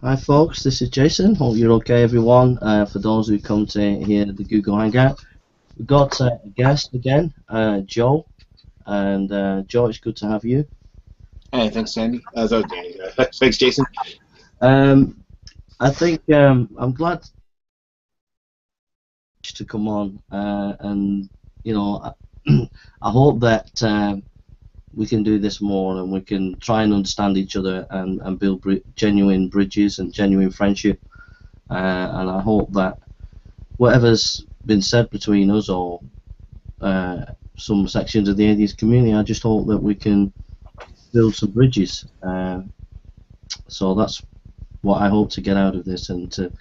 Hi folks, this is Jason. Hope you're okay, everyone. For those who come to hear the Google Hangout, we've got a guest again, Joe. And Joe, it's good to have you. Hey, thanks, Sandy. Sorry, Danny. Thanks, Jason. I think I'm glad to come on, and you know, I hope that we can do this more, and we can try and understand each other and build genuine bridges and genuine friendship. And I hope that whatever's been said between us or some sections of the atheist community, I just hope that we can build some bridges. So that's what I hope to get out of this, and to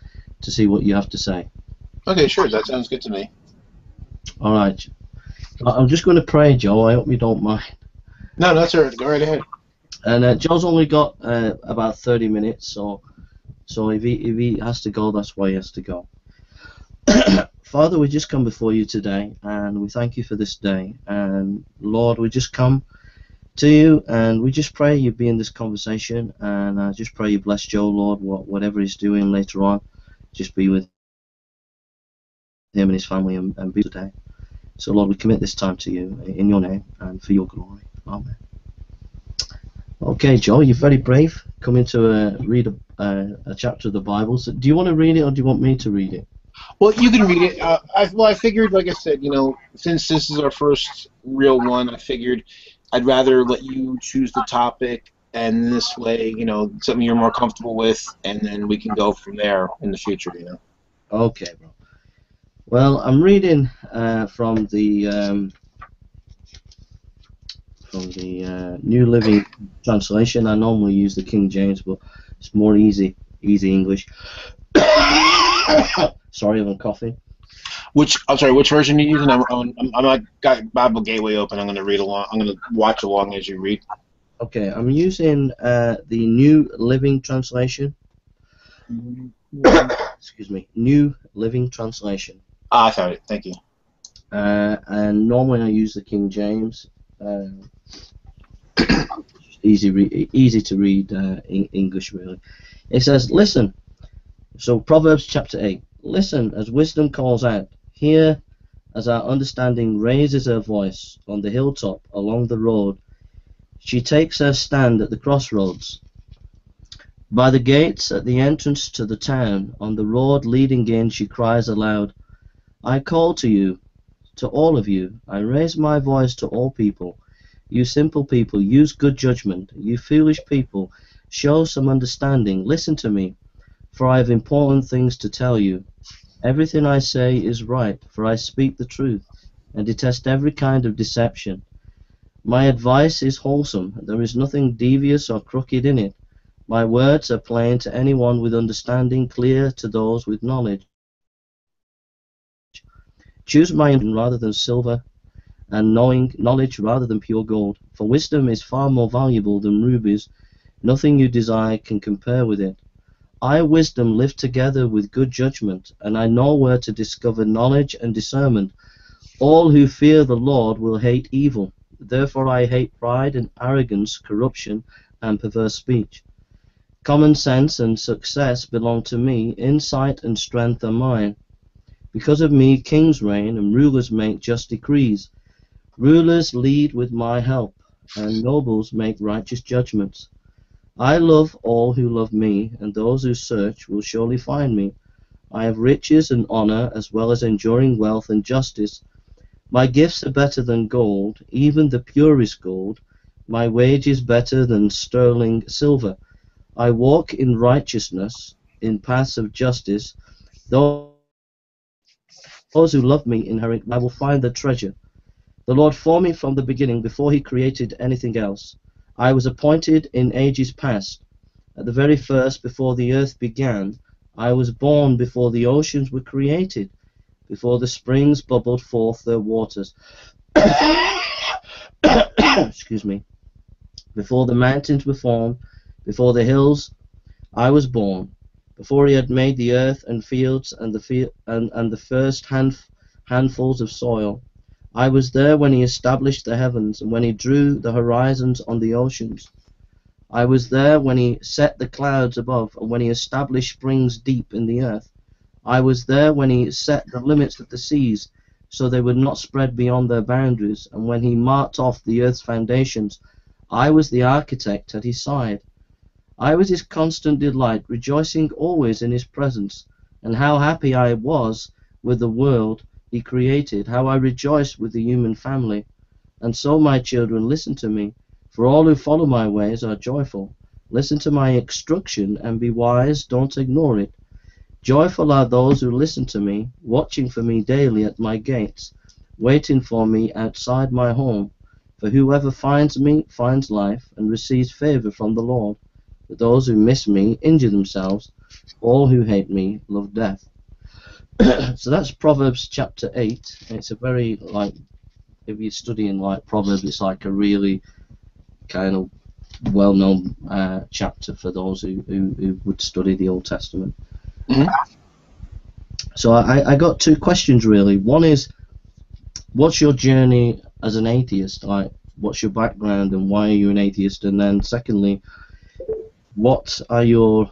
see what you have to say. Okay, sure. That sounds good to me. All right. I'm just going to pray, Joe. I hope you don't mind. No, that's all right. Go right ahead. And Joe's only got about 30 minutes, so if he has to go, that's why he has to go. Father, we just come before you today, and we thank you for this day. And Lord, we just come to you, and we just pray you be in this conversation, and I just pray you bless Joe, Lord, whatever he's doing later on, just be with him and his family, and be today. So Lord, we commit this time to you in your name and for your glory. Amen. Okay, Joe, you're very brave coming to read a chapter of the Bible. So do you want to read it, or do you want me to read it? Well, you can read it. I figured, like I said, since this is our first real one, I figured I'd rather let you choose the topic, and this way, something you're more comfortable with, and then we can go from there in the future, Okay, bro. Well, I'm reading from the New Living Translation. I normally use the King James, but it's more easy English. Sorry, I'm coughing. I'm sorry, which version are you using? I got Bible Gateway open. I'm going to read along. I'm going to watch along as you read. Okay, I'm using the New Living Translation. Excuse me, New Living Translation. I found it. Thank you. And normally I use the King James. Easy to read English, really. It says, listen. So Proverbs chapter 8. Listen as wisdom calls out. Hear as our understanding raises her voice on the hilltop along the road. She takes her stand at the crossroads. By the gates at the entrance to the town, on the road leading in, she cries aloud, I call to you, to all of you. I raise my voice to all people. You simple people, use good judgment. You foolish people, show some understanding. Listen to me, for I have important things to tell you. Everything I say is right, for I speak the truth, and detest every kind of deception. My advice is wholesome. There is nothing devious or crooked in it. My words are plain to anyone with understanding, clear to those with knowledge. Choose my understanding rather than silver, and knowledge rather than pure gold. For wisdom is far more valuable than rubies. Nothing you desire can compare with it. I, wisdom, live together with good judgment, and I know where to discover knowledge and discernment. All who fear the Lord will hate evil. Therefore I hate pride and arrogance, corruption, and perverse speech. Common sense and success belong to me. Insight and strength are mine. Because of me, kings reign, and rulers make just decrees. Rulers lead with my help, and nobles make righteous judgments. I love all who love me, and those who search will surely find me. I have riches and honor, as well as enduring wealth and justice. My gifts are better than gold, even the purest gold. My wage is better than sterling silver. I walk in righteousness, in paths of justice. Those who love me inherit, I will find the treasure. The Lord formed me from the beginning, before he created anything else. I was appointed in ages past. At the very first, before the earth began, I was born before the oceans were created, before the springs bubbled forth their waters. Excuse me. Before the mountains were formed, before the hills, I was born. Before he had made the earth and fields and the first handfuls of soil, I was there when he established the heavens, and when he drew the horizons on the oceans. I was there when he set the clouds above, and when he established springs deep in the earth. I was there when he set the limits of the seas, so they would not spread beyond their boundaries, and when he marked off the earth's foundations. I was the architect at his side. I was his constant delight, rejoicing always in his presence. And how happy I was with the world he created, how I rejoiced with the human family. And so, my children, listen to me, for all who follow my ways are joyful. Listen to my instruction and be wise, don't ignore it. Joyful are those who listen to me, watching for me daily at my gates, waiting for me outside my home. For whoever finds me finds life and receives favor from the Lord. But those who miss me injure themselves. All who hate me love death. So that's Proverbs chapter 8. It's a very, like, if you're studying like Proverbs, it's like a really kind of well-known chapter for those who would study the Old Testament. Mm-hmm. So I got two questions really. One is, what's your journey as an atheist? Like, what's your background and why are you an atheist? And then secondly, what are your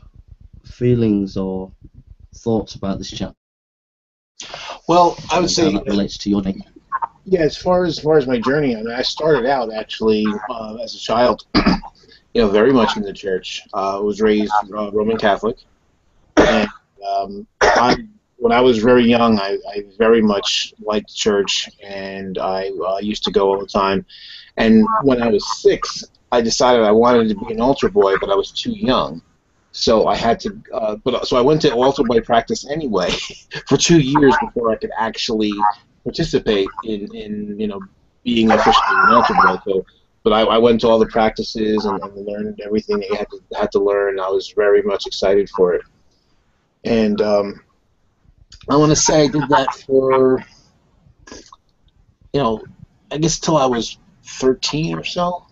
feelings or thoughts about this chapter? Well, I would say that relates to your name. Yeah, as far as my journey, I mean, I started out actually as a child, very much in the church. I was raised Roman Catholic, and when I was very young, I very much liked church, and I used to go all the time. And when I was 6, I decided I wanted to be an altar boy, but I was too young. So I had to, so I went to altar boy practice anyway for 2 years before I could actually participate in being officially an altar boy. So, but I went to all the practices and learned everything that you had to learn. I was very much excited for it, and I want to say I did that for I guess till I was 13 or so,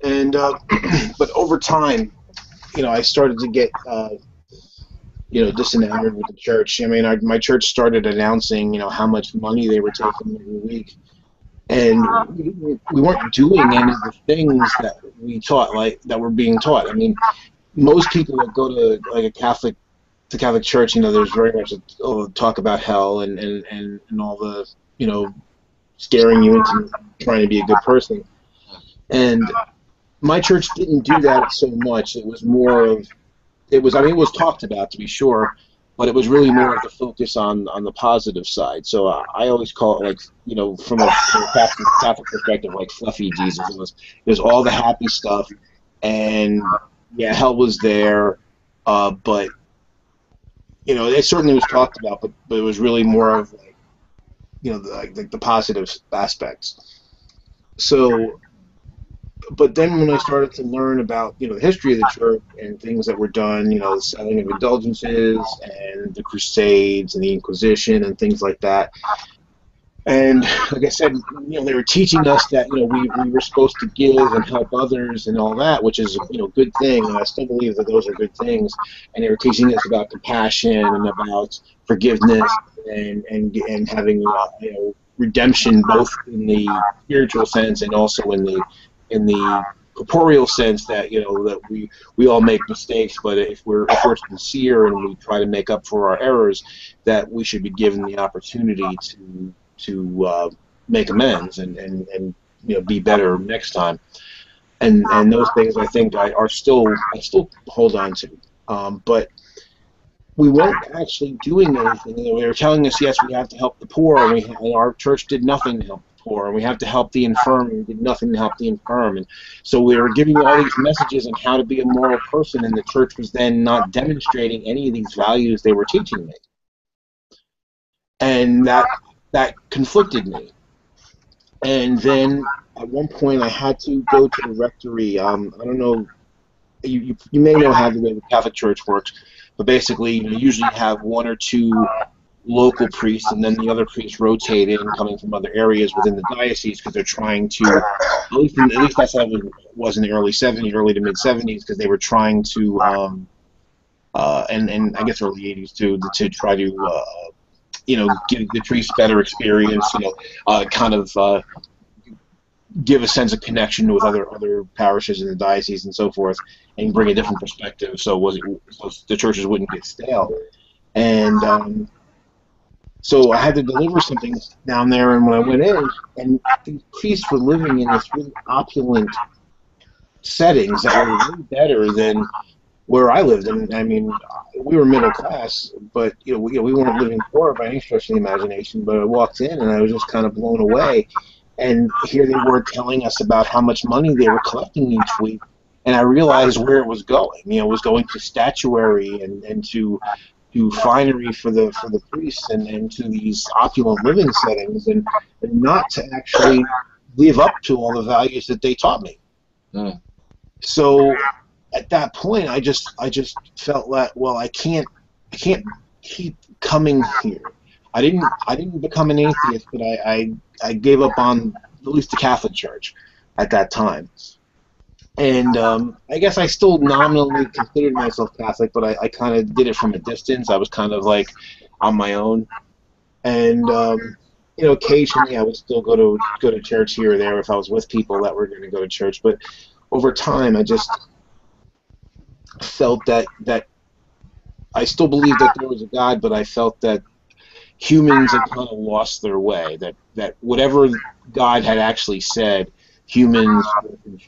and but over time, I started to get disenamored with the church. I mean, my church started announcing, how much money they were taking every week, and we weren't doing any of the things that we taught, like that were being taught. I mean, most people that go to like a Catholic church, there's very much a talk about hell and all the, scaring you into trying to be a good person. And my church didn't do that so much. It was more of, it was talked about, to be sure, but it was really more of the focus on the positive side. So I always call it, like, from a Catholic perspective, like fluffy Jesus. It was all the happy stuff, and yeah, hell was there, but it certainly was talked about, but it was really more of the positive aspects. So, but then when I started to learn about the history of the church and things that were done, the selling of indulgences and the Crusades and the Inquisition and things like that, and like I said, they were teaching us that we were supposed to give and help others and all that, which is a good thing, and I still believe that those are good things. And they were teaching us about compassion and about forgiveness and having redemption, both in the spiritual sense and also in the corporeal sense, that that we all make mistakes, but if we're sincere and we try to make up for our errors, that we should be given the opportunity to make amends and be better next time. And those things, I think, I still hold on to. But we weren't actually doing anything. They were telling us, yes, we have to help the poor, and our church did nothing to help the poor, and we have to help the infirm, and we did nothing to help the infirm. And so we were giving all these messages on how to be a moral person, and the church was then not demonstrating any of these values they were teaching me. And that conflicted me. And then at one point I had to go to the rectory. I don't know, you may know how the way the Catholic Church works, but basically you usually have one or two local priests, and then the other priests rotate in, coming from other areas within the diocese, because they're trying to, at least that's how it was in the early to mid 70s, because they were trying to, and I guess early 80s too, to try to give the priest better experience, kind of give a sense of connection with other parishes in the diocese and so forth, and bring a different perspective, so the churches wouldn't get stale. And so I had to deliver something down there, and when I went in, and these priests were living in this really opulent settings that were way better than where I lived. And I mean, we were middle class, but we weren't living poor by any stretch of the imagination. But I walked in, and I was just kind of blown away. And here they were telling us about how much money they were collecting each week, and I realized where it was going. It was going to statuary and to finery for the priests, and to these opulent living settings, and not to actually live up to all the values that they taught me. Mm. So at that point, I just felt that, well, I can't keep coming here. I didn't become an atheist, but I gave up on at least the Catholic Church at that time. And I guess I still nominally considered myself Catholic, but I kind of did it from a distance. I was kind of like on my own. And occasionally I would still go to church here or there if I was with people that were going to go to church. But over time, I just felt that I still believed that there was a God, but I felt that humans had kind of lost their way, that whatever God had actually said, humans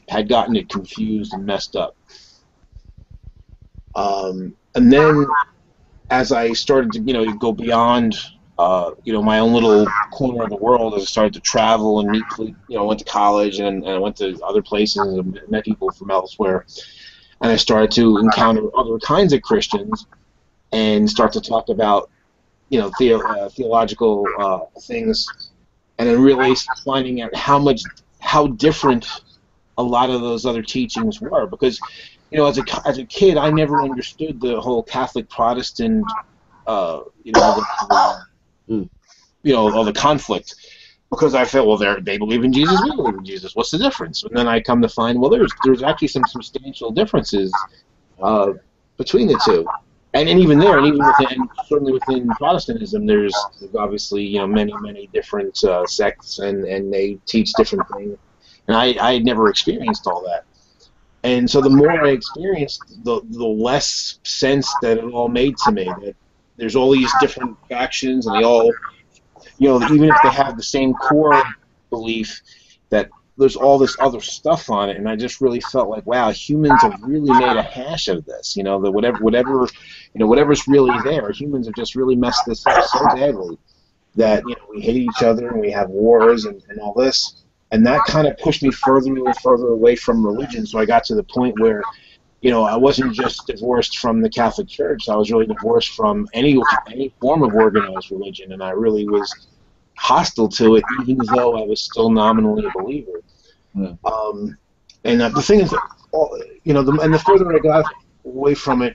had gotten it confused and messed up. And then as I started to go beyond my own little corner of the world, as I started to travel and meet, I went to college and I went to other places and met people from elsewhere, and I started to encounter other kinds of Christians and start to talk about theological things, and then really finding out how different a lot of those other teachings were. Because as a kid, I never understood the whole Catholic Protestant all the conflict, because I felt, well, they believe in Jesus, we believe in Jesus. What's the difference? And then I come to find, well, there's actually some substantial differences between the two. And even there, and even certainly within Protestantism, there's obviously many different sects, and they teach different things. And I had never experienced all that. And so the more I experienced, the less sense that it all made to me. That there's all these different factions, and they all, even if they have the same core belief, that there's all this other stuff on it. And I just really felt like, wow, humans have really made a hash of this. That whatever's really there, humans have just really messed this up so badly that we hate each other and we have wars and all this. And that kind of pushed me further and further away from religion. So I got to the point where, I wasn't just divorced from the Catholic Church. I was really divorced from any form of organized religion, and I really was hostile to it, even though I was still nominally a believer. Yeah. And the thing is, and the further I got away from it,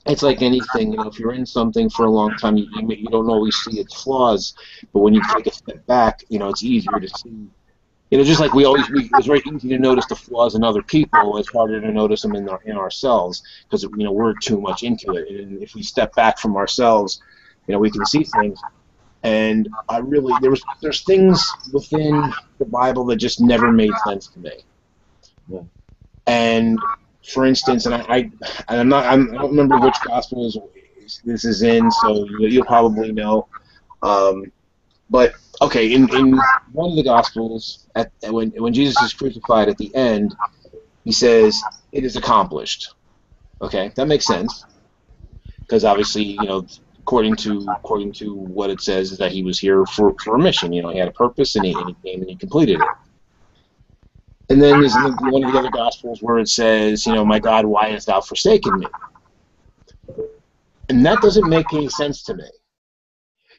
it's like anything. If you're in something for a long time, you don't always see its flaws, but when you take a step back, it's easier to see. Just like it's very easy to notice the flaws in other people. It's harder to notice them in ourselves, because we're too much into it. And if we step back from ourselves, we can see things. And there's things within the Bible that just never made sense to me. Yeah. And for instance, and I don't remember which gospel this is in, so you'll probably know. But okay, in one of the Gospels, when Jesus is crucified at the end, he says, "It is accomplished." Okay, that makes sense, because obviously, according to what it says, is that he was here for a mission. He had a purpose, and he came and he completed it. And then there's one of the other Gospels where it says, "My God, why hast thou forsaken me?" And that doesn't make any sense to me.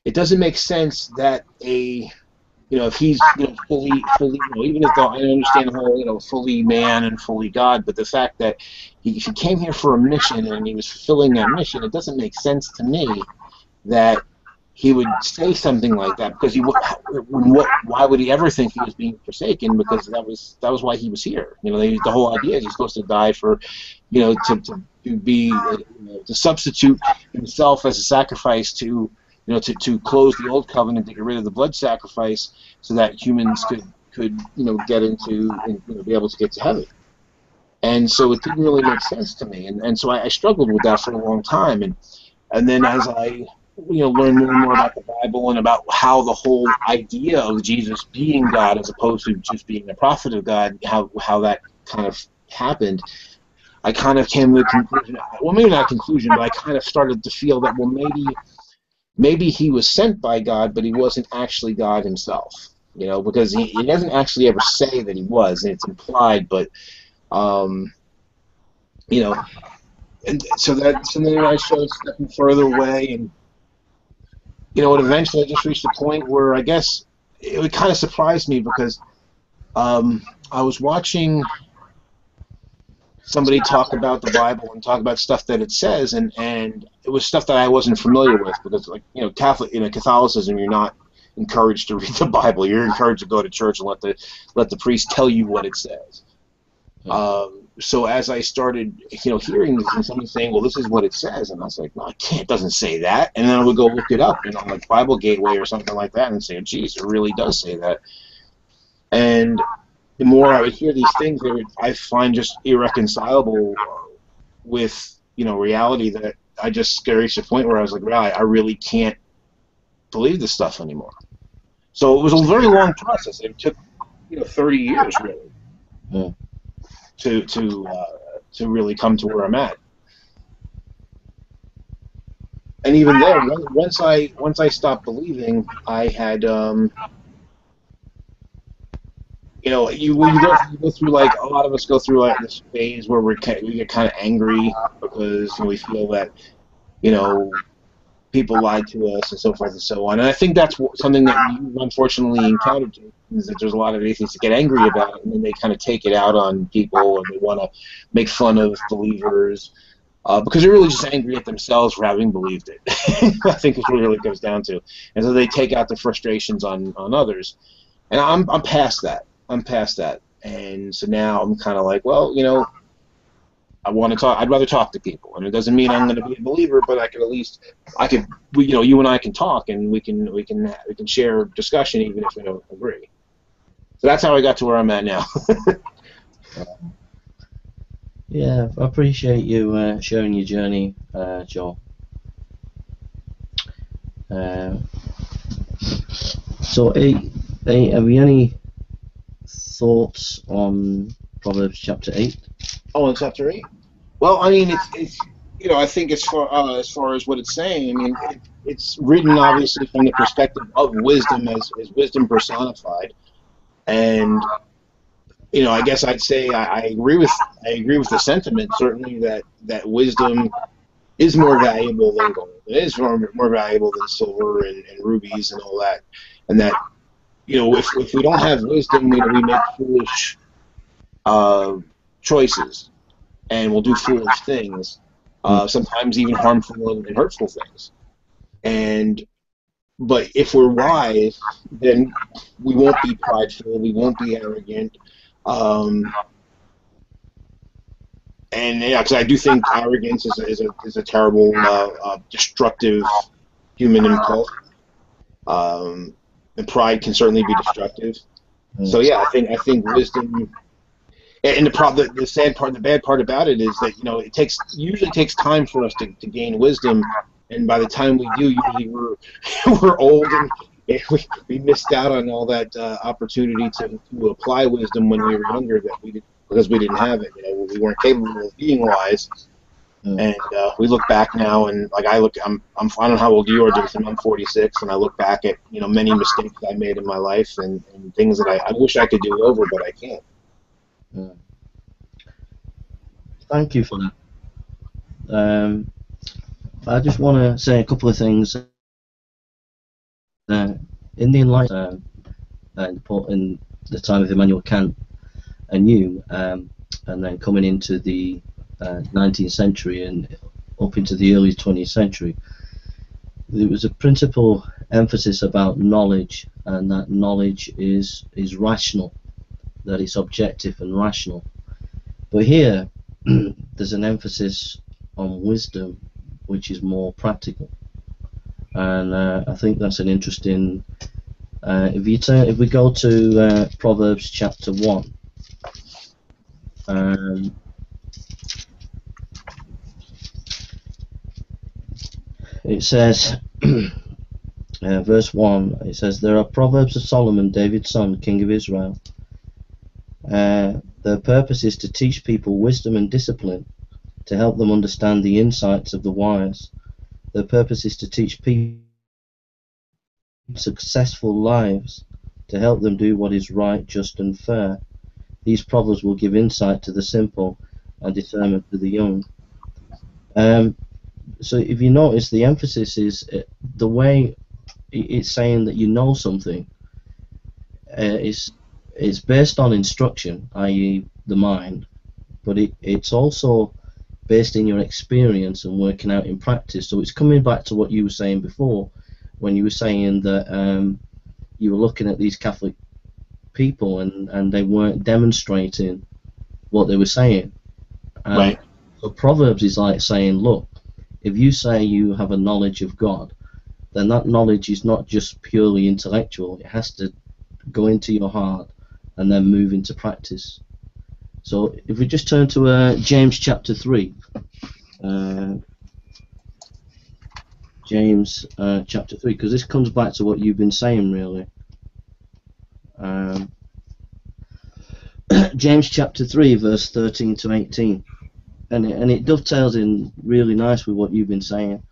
It doesn't make sense that if he's fully, even if I understand the whole fully man and fully God, but the fact that he came here for a mission and he was fulfilling that mission, it doesn't make sense to me that he would say something like that, because why would he ever think he was being forsaken? Because that was why he was here. The whole idea is he's supposed to die for, to substitute himself as a sacrifice to to close the old covenant, to get rid of the blood sacrifice, so that humans could get into and be able to get to heaven. And so it didn't really make sense to me, and so I struggled with that for a long time, and then as I learn more and more about the Bible and about how the whole idea of Jesus being God as opposed to just being a prophet of God, how that kind of happened, I kind of came to the conclusion, well, maybe not a conclusion, but I kind of started to feel that, well, maybe he was sent by God, but he wasn't actually God himself, because he doesn't actually ever say that he was, and it's implied, but, and so then I started stepping further away, and it eventually just reached a point where I guess it kind of surprised me, because I was watching somebody talk about the Bible and talk about stuff that it says, and it was stuff that I wasn't familiar with, because Catholicism, you're not encouraged to read the Bible. You're encouraged to go to church and let the priest tell you what it says. So as I started, hearing this and somebody saying, well, this is what it says, and I was like, no, it doesn't say that. And then I would go look it up, like Bible Gateway or something like that, and say, geez, it really does say that. And the more I would hear these things, I find just irreconcilable with, reality, that I just reached a point where I was like, wow, I really can't believe this stuff anymore. So it was a very long process. It took, 30 years, really. Yeah. To really come to where I'm at, and even there, once I stopped believing, I had you go through, like a lot of us go through, like, this phase where we get kind of angry because we feel that people lied to us and so forth and so on. And I think that's something that you unfortunately encountered, is that there's a lot of atheists that get angry about it, and then they kind of take it out on people, and they want to make fun of believers because they're really just angry at themselves for having believed it. I think it's what it really comes down to. And so they take out their frustrations on others. And I'm past that. And so now I'm kind of like, well, I want to talk. I'd rather talk to people, and it doesn't mean I'm going to be a believer, but you and I can talk, and we can share discussion even if we don't agree. So that's how I got to where I'm at now. Yeah, I appreciate you sharing your journey, Joel. So, have you any thoughts on Proverbs chapter 8? Oh, in chapter 8? Well, I mean, it's I think as far as what it's saying, I mean, it's written obviously from the perspective of wisdom, as wisdom personified, and I guess I'd say I agree with the sentiment, certainly, that wisdom is more valuable than gold. It is more valuable than silver and rubies and all that, and that if we don't have wisdom, we make foolish choices, and we'll do foolish things, sometimes even harmful and hurtful things. But if we're wise, then we won't be prideful, we won't be arrogant, and because I do think arrogance is a terrible, destructive human impulse, and pride can certainly be destructive. So yeah, I think wisdom. And the bad part about it is that it usually takes time for us to gain wisdom, and by the time we do, usually we're old, and we missed out on all that opportunity to apply wisdom when we were younger, because we didn't have it. We weren't capable of being wise, and we look back now, and like I don't know how old you are, Jason. I'm 46, and I look back at many mistakes I made in my life, and things that I wish I could do over, but I can't. Thank you for that. I just want to say a couple of things. In the Enlightenment, in the time of Immanuel Kant anew, and then coming into the 19th century and up into the early 20th century, there was a principal emphasis about knowledge, and that knowledge is rational, that it's objective and rational. But here, there's an emphasis on wisdom, which is more practical. and I think that's an interesting. If we go to Proverbs chapter 1, it says, verse 1, it says, there are Proverbs of Solomon, David's son, king of Israel. Their purpose is to teach people wisdom and discipline, to help them understand the insights of the wise. Their purpose is to teach people successful lives, to help them do what is right, just, and fair. These proverbs will give insight to the simple and discernment to the young. So if you notice, the emphasis is the way it's saying that you know something is based on instruction, i.e. the mind, but it's also based in your experience and working out in practice. So it's coming back to what you were saying before, when you were saying that you were looking at these Catholic people and they weren't demonstrating what they were saying. Right. So Proverbs is like saying, look, if you say you have a knowledge of God, then that knowledge is not just purely intellectual. It has to go into your heart and then move into practice. So if we just turn to James chapter 3. James chapter 3, because this comes back to what you've been saying, really. James chapter 3, verse 13 to 18. And it dovetails in really nice with what you've been saying.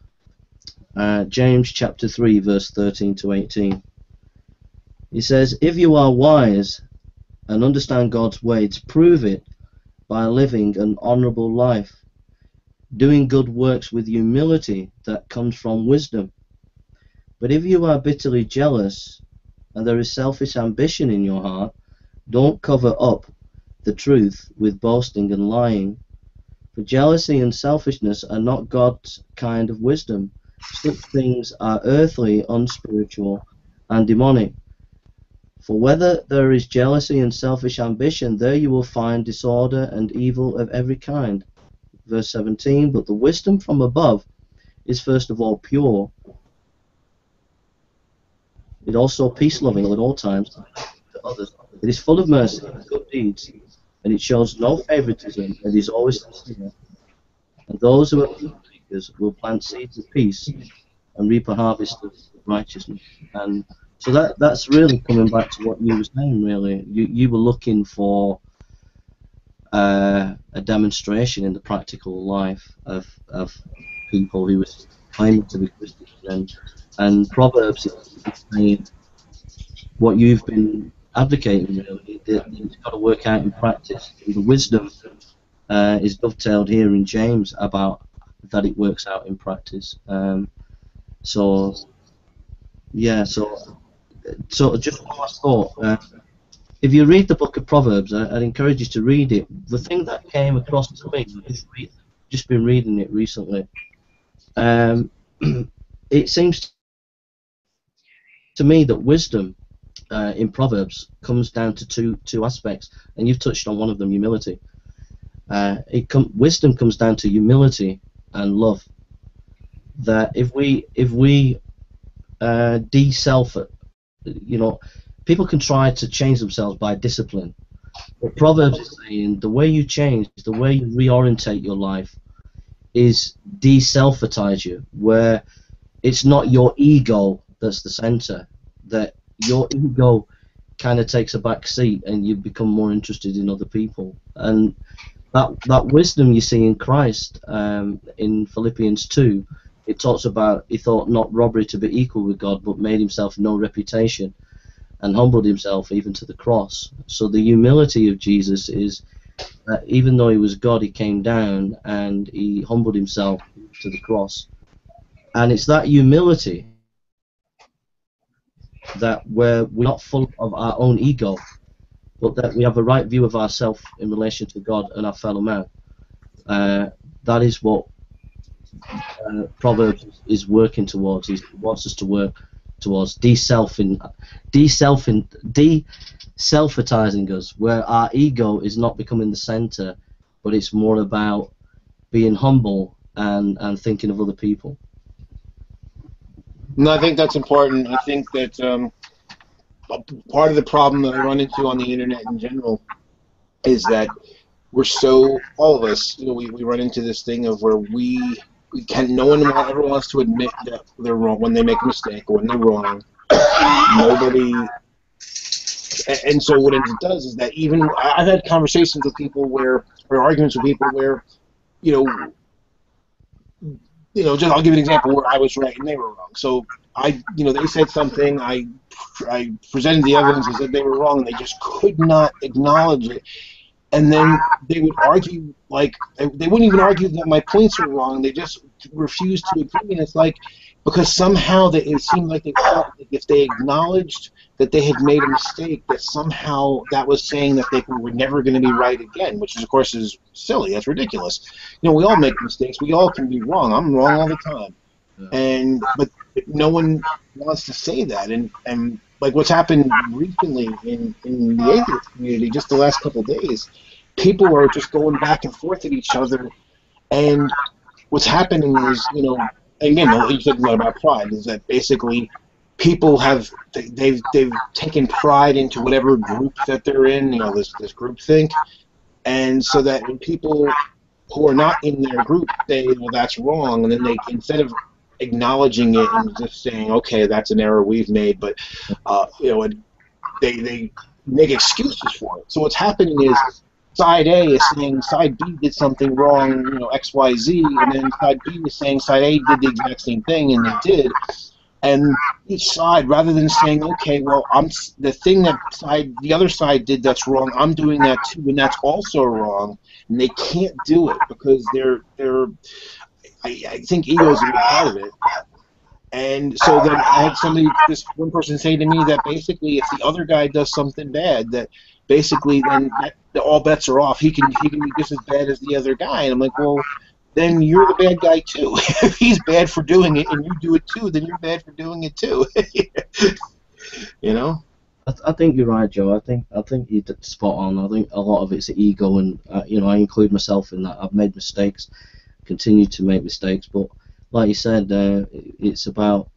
James chapter 3, verse 13 to 18. He says, if you are wise and understand God's ways, prove it by living an honorable life, doing good works with humility that comes from wisdom. But if you are bitterly jealous and there is selfish ambition in your heart, don't cover up the truth with boasting and lying. For jealousy and selfishness are not God's kind of wisdom. Such things are earthly, unspiritual, and demonic. For whether there is jealousy and selfish ambition, there you will find disorder and evil of every kind. Verse 17, but the wisdom from above is first of all pure. It also peace-loving at all times to others. It is full of mercy and good deeds, and it shows no favoritism, and is always sincere. And those who are peacemakers will plant seeds of peace and reap a harvest of righteousness. And so that's really coming back to what you were saying, really. You were looking for a demonstration in the practical life of people who were claiming to be Christians, and Proverbs is saying what you've been advocating, really. It's got to work out in practice. The wisdom is dovetailed here in James about that it works out in practice. So just one last thought. If you read the book of Proverbs, I'd encourage you to read it. The thing that came across to me, I've just been reading it recently, it seems to me that wisdom in Proverbs comes down to two aspects, and you've touched on one of them, humility. Wisdom comes down to humility and love. That if we de-self it, people can try to change themselves by discipline. But Proverbs is saying the way you change, the way you reorientate your life, is de-selfatize you, where it's not your ego that's the center, that your ego kind of takes a back seat and you become more interested in other people. And that wisdom you see in Christ, in Philippians 2, it talks about he thought not robbery to be equal with God, but made himself no reputation and humbled himself even to the cross. So the humility of Jesus is that even though he was God, he came down and he humbled himself to the cross. And it's that humility that we're not full of our own ego, but that we have a right view of ourselves in relation to God and our fellow man. That is what Proverbs is working towards. He wants us to work towards de-selfatizing us, where our ego is not becoming the center, but it's more about being humble and thinking of other people. And I think that's important. I think that part of the problem that I run into on the internet in general is that all of us, we run into this thing of where we can, no one ever wants to admit that they're wrong when they make a mistake or when they're wrong. Nobody, and so what it does is that even I've had conversations with people or arguments with people where, just I'll give you an example where I was right and they were wrong. So they said something, I presented the evidence and said they were wrong, and they just could not acknowledge it. And then they would argue, like, they wouldn't even argue that my points were wrong. They just refused to agree. And it's like, because somehow it seemed like they felt that if they acknowledged that they had made a mistake, that somehow that was saying that they were never going to be right again, which is, of course, is silly. That's ridiculous. We all make mistakes. We all can be wrong. I'm wrong all the time. Yeah. But no one wants to say that. And like what's happened recently in the atheist community, just the last couple of days, people are just going back and forth at each other. And what's happening is, again, you said a lot about pride, is that basically people they've taken pride into whatever group that they're in, this group think. And so that when people who are not in their group say, well, that's wrong, and then they, instead of acknowledging it and just saying, okay, that's an error we've made, but they make excuses for it. So what's happening is side A is saying side B did something wrong, X, Y, Z, and then side B is saying side A did the exact same thing, and they did. And each side, rather than saying, okay, well, the thing that the other side did that's wrong, I'm doing that too, and that's also wrong, and they can't do it because I think ego is a big part of it. And so then I had this one person say to me that basically if the other guy does something bad, that basically then all bets are off. He can be just as bad as the other guy. And I'm like, well, then you're the bad guy too. If he's bad for doing it and you do it too, then you're bad for doing it too. I think you're right, Joe. I think you're spot on. I think a lot of it's ego, and I include myself in that. I've made mistakes, continue to make mistakes, but like you said, it's about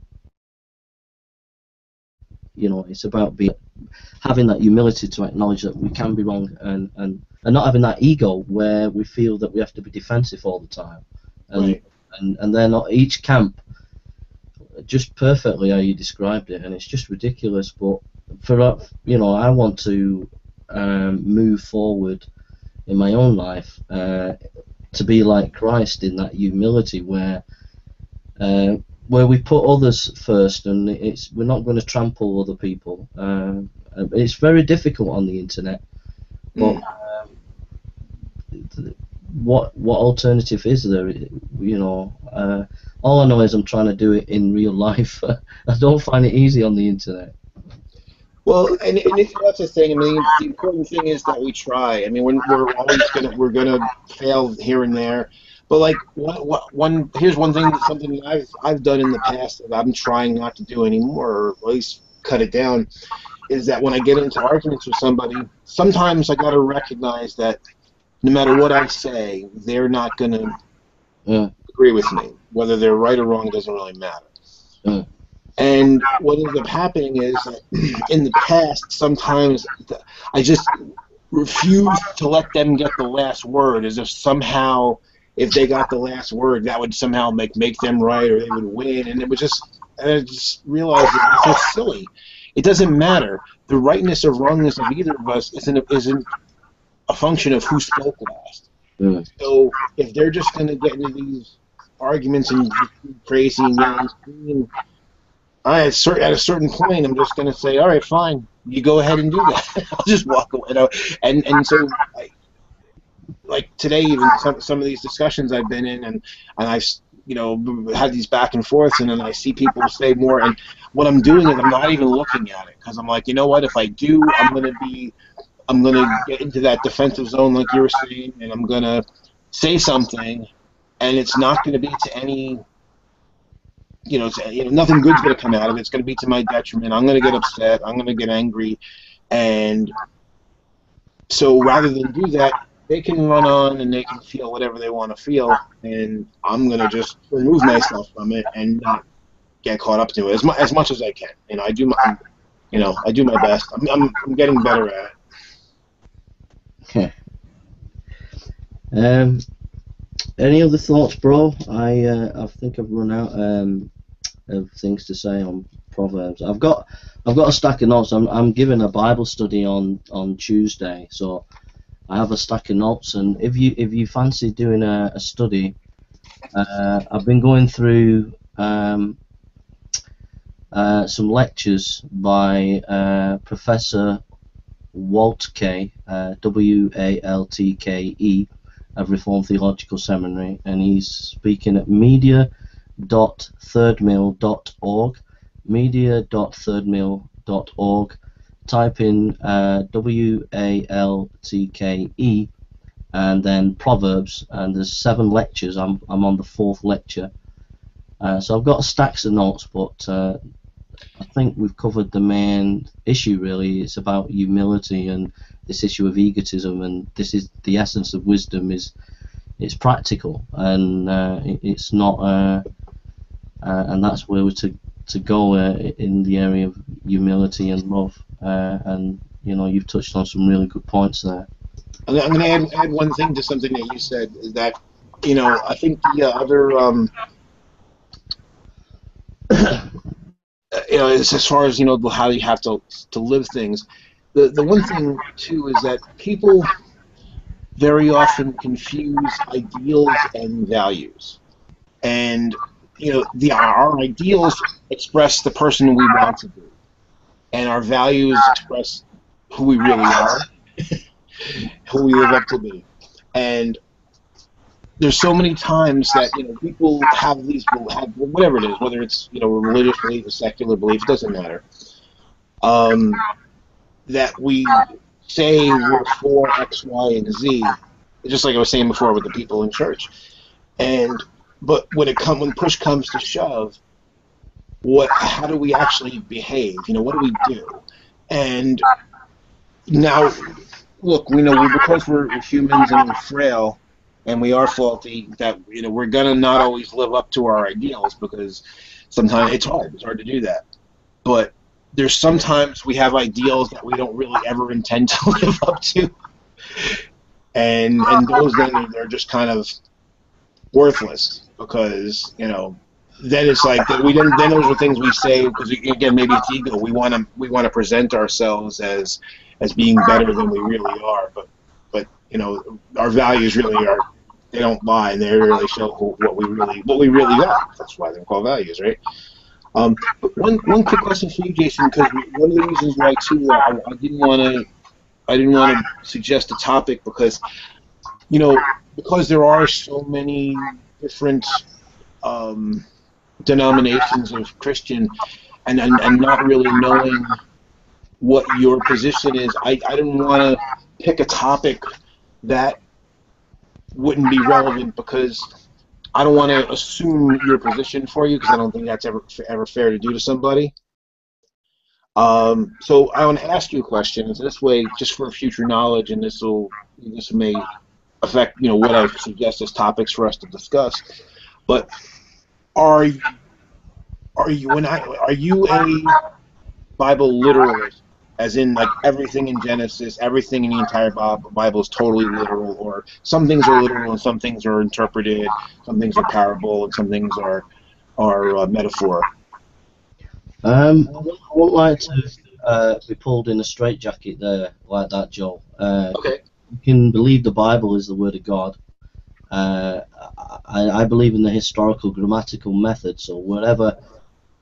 having that humility to acknowledge that we can be wrong, and not having that ego where we feel that we have to be defensive all the time. And right. and they're not each camp just perfectly how you described it, and it's just ridiculous. But for I want to move forward in my own life to be like Christ in that humility where we put others first, and we're not going to trample other people. It's very difficult on the internet, but what alternative is there? All I know is I'm trying to do it in real life. I don't find it easy on the internet. Well, and that's the thing. I mean, the important thing is that we try. I mean, we're always gonna fail here and there. But like here's one thing, something that I've done in the past that I'm trying not to do anymore, or at least cut it down, is that when I get into arguments with somebody, sometimes I got to recognize that no matter what I say, they're not going to agree with me. Whether they're right or wrong doesn't really matter. And what ends up happening is that in the past, sometimes I just refuse to let them get the last word, as if somehow if they got the last word, that would somehow make them right, or they would win. And I just realized that it's so silly. It doesn't matter. The rightness or wrongness of either of us isn't a function of who spoke last. So if they're just going to get into these arguments and be crazy and yell and scream, at a certain point, I'm just going to say, all right, fine, you go ahead and do that. I'll just walk away. And so, like today, even some of these discussions I've been in, and I've had these back and forths, and then I see people say more, and what I'm doing is I'm not even looking at it, because I'm like, you know what? If I do, I'm gonna get into that defensive zone, like you were saying, and I'm gonna say something, and it's not gonna be to any. Nothing good's going to come out of it. It's going to be to my detriment. I'm going to get upset. I'm going to get angry. And so rather than do that, they can run on and they can feel whatever they want to feel. And I'm going to just remove myself from it and not get caught up to it as much as I can. You know, I do my I do my best. I'm getting better at it. Okay. Any other thoughts, bro? I think I've run out of things to say on Proverbs. I've got a stack of notes. I'm giving a Bible study on Tuesday, so I have a stack of notes. And if you fancy doing a study, I've been going through some lectures by Professor Waltke, Waltke, of Reformed Theological Seminary, and he's speaking at media.thirdmill.org, media.thirdmill.org. Type in WALTKE and then Proverbs, and there's 7 lectures. I'm on the 4th lecture, so I've got stacks of notes, but I think we've covered the main issue. Really, it's about humility and this issue of egotism, and this is the essence of wisdom. It's practical, and it's not, and that's where we're to go in the area of humility and love. And you've touched on some really good points there. I'm going to add one thing to something that you said, is that I think the other as far as how you have to live things. The one thing too is that people very often confuse ideals and values, and our ideals express the person we want to be, and our values express who we really are, who we live up to be. And there's so many times that people have whatever it is, whether it's a religious belief, a secular belief, it doesn't matter. That we say we're for X, Y, and Z, just like I was saying before with the people in church. But when push comes to shove, how do we actually behave? What do we do? And now, look, we know because we're humans and we're frail and we are faulty, that we're gonna not always live up to our ideals, because sometimes it's hard to do that. But there's sometimes we have ideals that we don't really ever intend to live up to, and those then they're just kind of worthless, because then it's like then those are things we say because again, maybe it's ego. We want to present ourselves as being better than we really are, but our values really are, they don't lie, and they really show what we really are. That's why they're called values, right? But one quick question for you, Jason, because one of the reasons why too I didn't want to suggest a topic, because because there are so many different denominations of Christian, and not really knowing what your position is, I didn't want to pick a topic that wouldn't be relevant, because I don't want to assume your position for you, because I don't think that's ever fair to do to somebody. So I want to ask you a question. So this way, just for future knowledge, and this may affect what I suggest as topics for us to discuss. But are you a Bible literalist? As in, like, everything in Genesis, everything in the entire Bible is totally literal, or some things are literal and some things are interpreted, some things are parable and some things are metaphor. I wouldn't like to be pulled in a straitjacket there like that, Joel. Okay. You can believe the Bible is the Word of God. I believe in the historical grammatical method, so wherever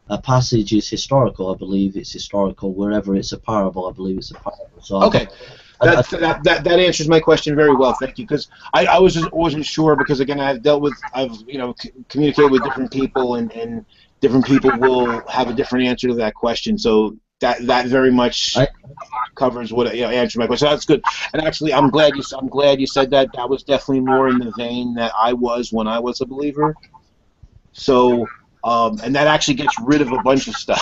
a passage is historical, I believe it's historical. Wherever it's a parable, I believe it's a parable. So okay, that answers my question very well. Thank you, because I wasn't sure, because again I've communicated with different people, and different people will have a different answer to that question. So that very much covers what answered my question. So that's good. And actually, I'm glad you said that. That was definitely more in the vein that I was when I was a believer. So. And that actually gets rid of a bunch of stuff,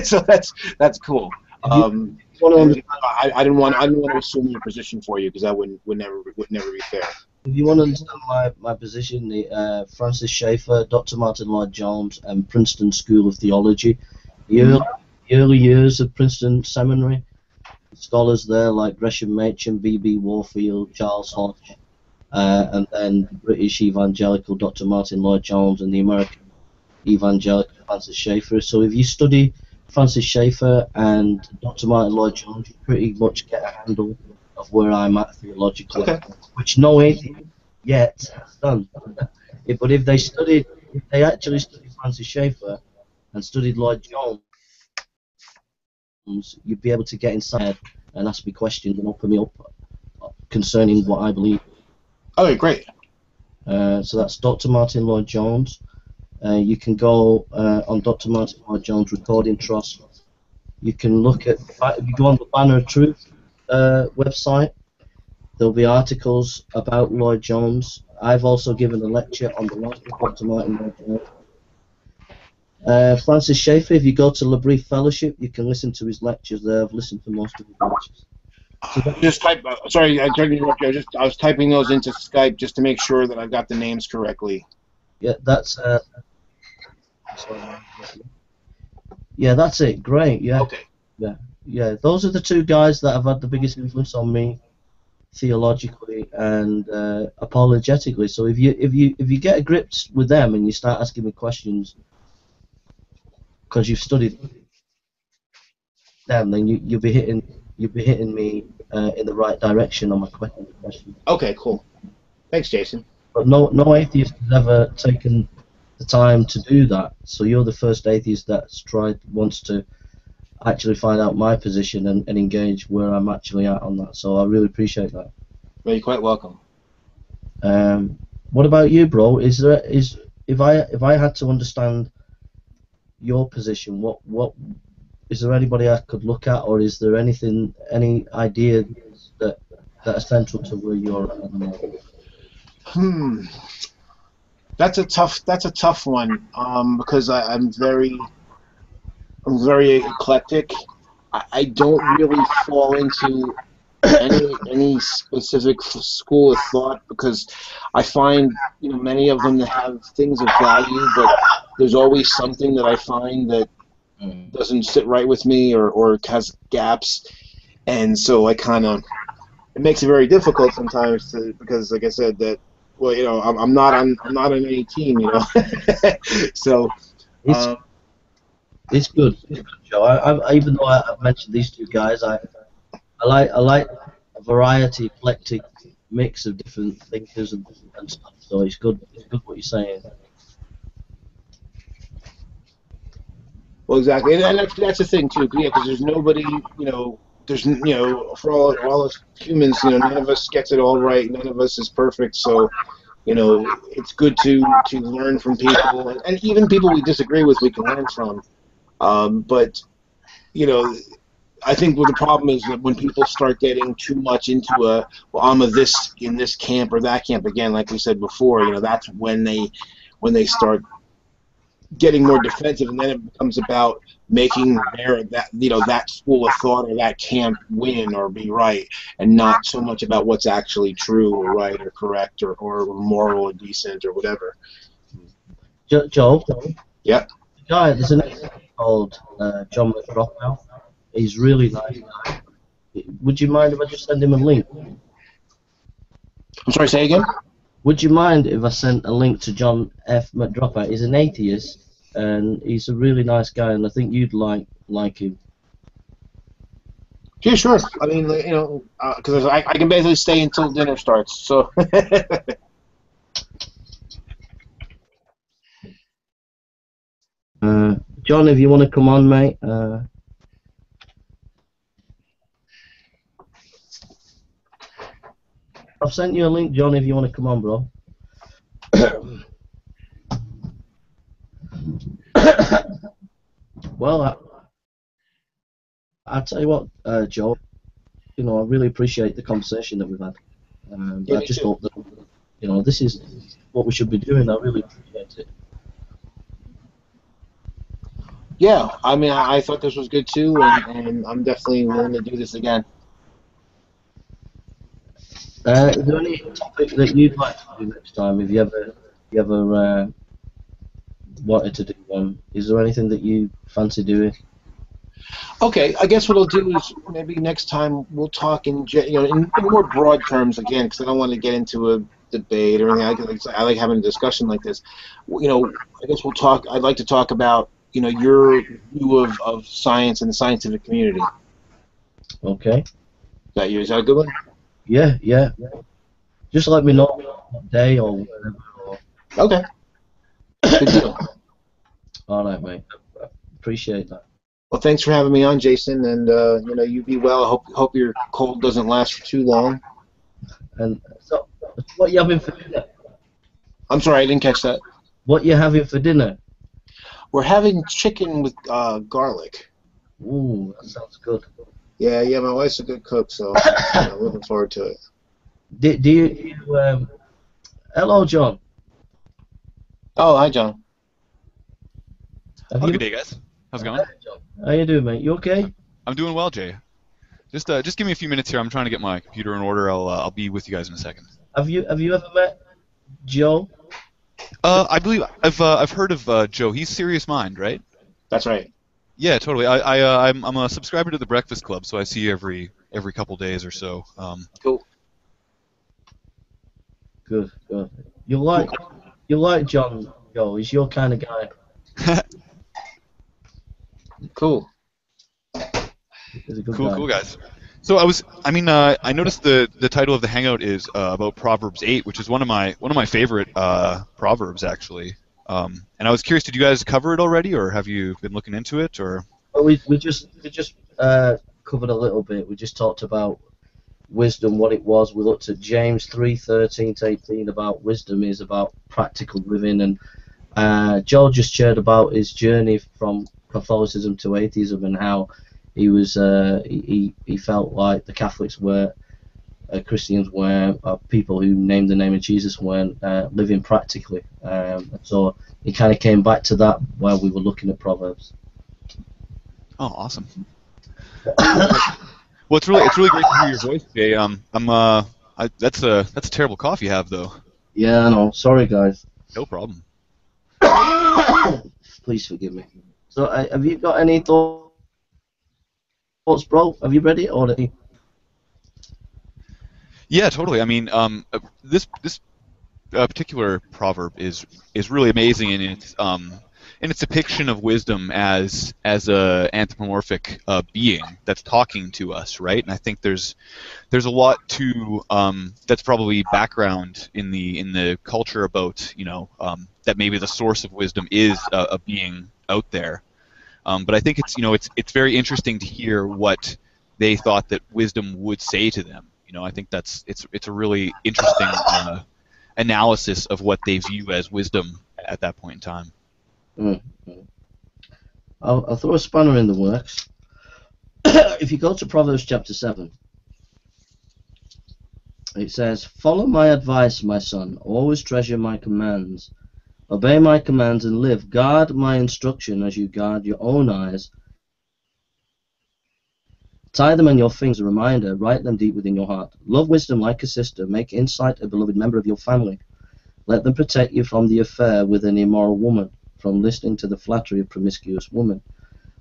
so that's cool. I didn't want to assume your position for you, because that would never be fair. if you want to understand my position, Francis Schaeffer, Dr. Martin Lloyd Jones, and Princeton School of Theology, the early years of Princeton Seminary, scholars there like Gresham Machen, B.B. Warfield, Charles Hodge, and then the British evangelical Dr. Martin Lloyd Jones and the American evangelical Francis Schaeffer. So if you study Francis Schaeffer and Dr. Martin Lloyd Jones, you pretty much get a handle of where I'm at theologically, Okay. which no atheist yet has done. But if they actually studied Francis Schaeffer and studied Lloyd Jones, you'd be able to get inside and ask me questions and open me up concerning what I believe. Okay, great. So that's Dr. Martin Lloyd Jones. You can go on Dr. Martin Lloyd Jones Recording Trust. You can look at, if you go on the Banner of Truth website, there'll be articles about Lloyd Jones. I've also given a lecture on the life of Dr. Martin Lloyd Jones. Francis Schaeffer, if you go to LaBrie Fellowship, you can listen to his lectures there. I've listened to most of his lectures. Just type. Sorry, I tried to interrupt you. I was typing those into Skype just to make sure that I've got the names correctly. Yeah, that's yeah, that's it. Great. Yeah. Okay. Yeah. Those are the two guys that have had the biggest influence on me theologically and apologetically. So if you get a grip with them and you start asking me questions because you've studied them, then you'll be hitting me in the right direction on my question. Okay, cool. Thanks, Jason. But no atheist has ever taken the time to do that. So you're the first atheist that's wants to actually find out my position and engage where I'm actually at on that. So I really appreciate that. Well, you're quite welcome. What about you, bro? If I had to understand your position, what is there anybody I could look at, or is there any idea that are central to where you're at the moment? That's a tough one. Because I'm very eclectic. I don't really fall into any specific school of thought, because I find many of them that have things of value, but there's always something that I find that doesn't sit right with me or has gaps, and so it makes it very difficult sometimes because, like I said, that I'm not on any team, so. It's good, Joe. I even though I've mentioned these two guys, I like a variety, eclectic mix of different thinkers and stuff. So it's good what you're saying. Well, exactly, and that's the thing too, because there's nobody, for all us humans, none of us gets it all right, none of us is perfect, so. It's good to learn from people, and even people we disagree with, we can learn from. But I think what the problem is that when people start getting too much into I'm in this camp or that camp, again, like we said before, that's when they start getting more defensive, and then it becomes about making that school of thought or that camp win or be right, and not so much about what's actually true or right or correct or moral or decent or whatever. Joel? Yeah. There's an guy called John McRockwell. He's really nice guy. Would you mind if I just send him a link? I'm sorry, say again? Would you mind if I sent a link to John F. McDropper? He's an atheist, and he's a really nice guy, and I think you'd like him. Yeah, sure. I mean, because I can basically stay until dinner starts, so. John, if you want to come on, mate. I've sent you a link, John, if you want to come on, bro. Well, I'll tell you what, Joe, I really appreciate the conversation that we've had. I just hope that, this is what we should be doing. I really appreciate it. Yeah, I mean, I thought this was good too, and I'm definitely willing to do this again. Is there any topic that you'd like to do next time? Have you ever wanted to do one? Is there anything that you fancy doing? Okay, I guess what I'll do is maybe next time we'll talk in more broad terms again, because I don't want to get into a debate or anything. I like having a discussion like this. I guess we'll talk. I'd like to talk about your view of science and the scientific community. Okay. Is that a good one? Yeah, yeah. Just let me know what day or whatever. Okay. Good deal. All right, mate. Appreciate that. Well, thanks for having me on, Jason, and you be well. I hope your cold doesn't last for too long. And so, what you having for dinner? I'm sorry, I didn't catch that. What you having for dinner? We're having chicken with garlic. Ooh, that sounds good. Yeah, my wife's a good cook, so I'm looking forward to it. Do you hello, John. Oh, hi, John. Good day, guys. How's it going? How you doing, mate? You okay? I'm doing well, Jay. Just give me a few minutes here. I'm trying to get my computer in order. I'll be with you guys in a second. Have you ever met Joe? I believe I've heard of Joe. He's Serious Mind, right? That's right. Yeah, totally. I'm a subscriber to the Breakfast Club, so I see every couple days or so. Cool. Good. You like John, Joe? He's your kind of guy. Cool. He's a good guy. Cool, guys. So I noticed the title of the hangout is about Proverbs 8, which is one of my favorite proverbs actually. And I was curious, did you guys cover it already, or have you been looking into it, or? Well, we just covered a little bit. We just talked about wisdom, what it was. We looked at James 3:13-18 about wisdom is about practical living, and Joel just shared about his journey from Catholicism to atheism and how he was he felt like the Catholics were Christians were people who named the name of Jesus weren't living practically. So he kind of came back to that while we were looking at Proverbs. Oh, awesome. Well, it's really great to hear your voice, Jay. That's a terrible cough you have, though. Yeah, I know. Sorry, guys. No problem. Please forgive me. So, have you got any thoughts, bro? Have you read it already? Yeah, totally. I mean, this particular proverb is really amazing in its depiction of wisdom as a anthropomorphic being that's talking to us, right? And I think there's a lot to that's probably background in the culture about that maybe the source of wisdom is a being out there. But I think it's very interesting to hear what they thought that wisdom would say to them. I think it's a really interesting analysis of what they view as wisdom at that point in time. Mm-hmm. I'll throw a spanner in the works. If you go to Proverbs chapter 7, it says, "Follow my advice, my son. Always treasure my commands. Obey my commands and live. Guard my instruction as you guard your own eyes. Tie them on your fingers, a reminder. Write them deep within your heart. Love wisdom like a sister. Make insight a beloved member of your family. Let them protect you from the affair with an immoral woman, from listening to the flattery of promiscuous women.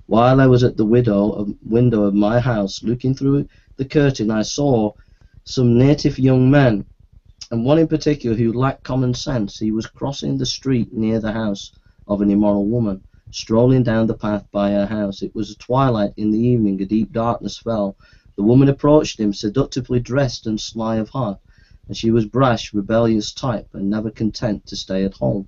While I was at the window of my house, looking through the curtain, I saw some native young men, and one in particular who lacked common sense. He was crossing the street near the house of an immoral woman, strolling down the path by her house. It was twilight in the evening. A deep darkness fell. The woman approached him, seductively dressed and sly of heart, and she was brash, rebellious type, and never content to stay at home.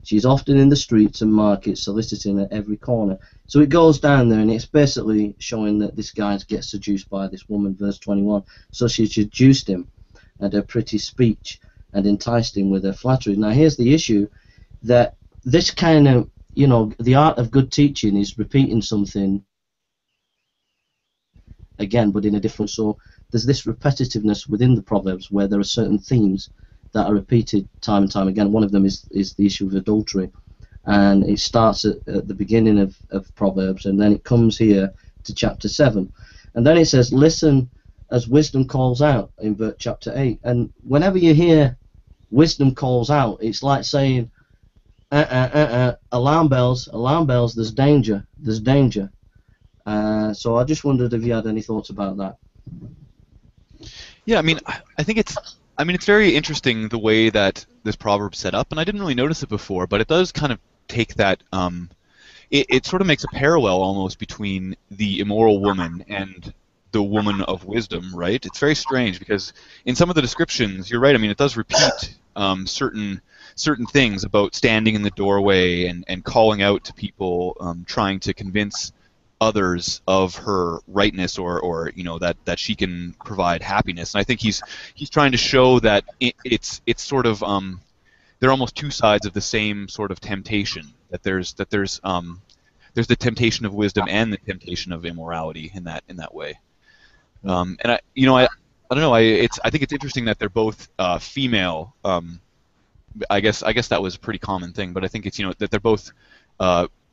She is often in the streets and markets, soliciting at every corner." So it goes down there, and it's basically showing that this guy gets seduced by this woman, verse 21. So she seduced him and her pretty speech and enticed him with her flattery. Now here's the issue, that this kind of, the art of good teaching is repeating something again, but in a different. So there's this repetitiveness within the Proverbs where there are certain themes that are repeated time and time again. One of them is the issue of adultery, and it starts at the beginning of Proverbs, and then it comes here to chapter 7, and then it says, "Listen as wisdom calls out in chapter 8. And whenever you hear wisdom calls out, it's like saying, alarm bells, there's danger, there's danger. So I just wondered if you had any thoughts about that. Yeah, I mean, I think it's very interesting the way that this proverb's set up, and I didn't really notice it before, but it does kind of take that, it sort of makes a parallel almost between the immoral woman and the woman of wisdom, right? It's very strange because in some of the descriptions, you're right, I mean, it does repeat certain things about standing in the doorway and calling out to people, trying to convince others of her rightness, or you know, that she can provide happiness. And I think he's trying to show that it's sort of they're almost two sides of the same sort of temptation. That there's the temptation of wisdom and the temptation of immorality in that way. And I don't know. I think it's interesting that they're both female. I guess that was a pretty common thing, but I think it's, you know, that they're both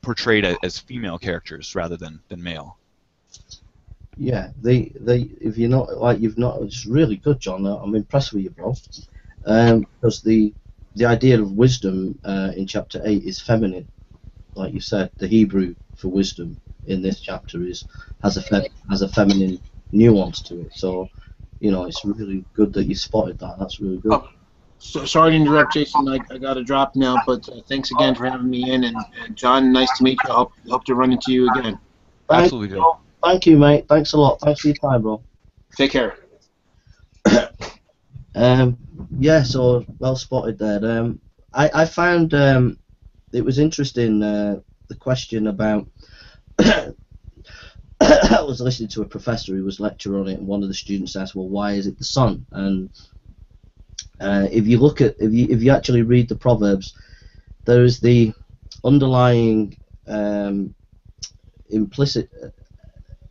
portrayed as female characters rather than male. Yeah, they if you're not like you've not, it's really good, John. I'm impressed with you, bro. Because the idea of wisdom in chapter 8 is feminine, like you said. The Hebrew for wisdom in this chapter has a feminine nuance to it. So, you know, it's really good that you spotted that. That's really good. Oh, so sorry to interrupt, Jason. I got to drop now, but thanks again for having me in. And John, nice to meet you. I hope to run into you again. Absolutely, Joe. Thank you, mate. Thanks a lot. Thanks for your time, bro. Take care. Yeah, so well spotted there. I found it was interesting, the question about I was listening to a professor who was lecturing on it, and one of the students asked, well, why is it the sun? And if you look at, if you actually read the Proverbs, there's the underlying implicit,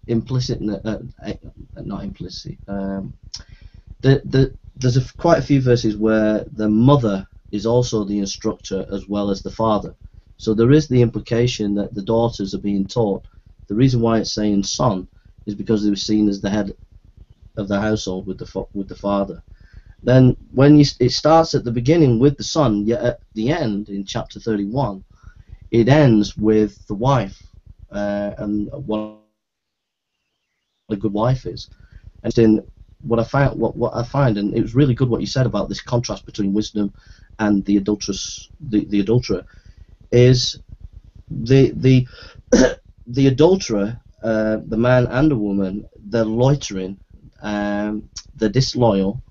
not implicit. There's quite a few verses where the mother is also the instructor as well as the father. So there is the implication that the daughters are being taught. The reason why it's saying son is because they were seen as the head of the household with the father. Then when it starts at the beginning with the son, yet at the end in chapter 31, it ends with the wife and what a good wife is. And in what I find, and it was really good what you said about this contrast between wisdom and the adulteress, the adulterer, is the adulterer, the man and the woman, they're loitering, they're disloyal,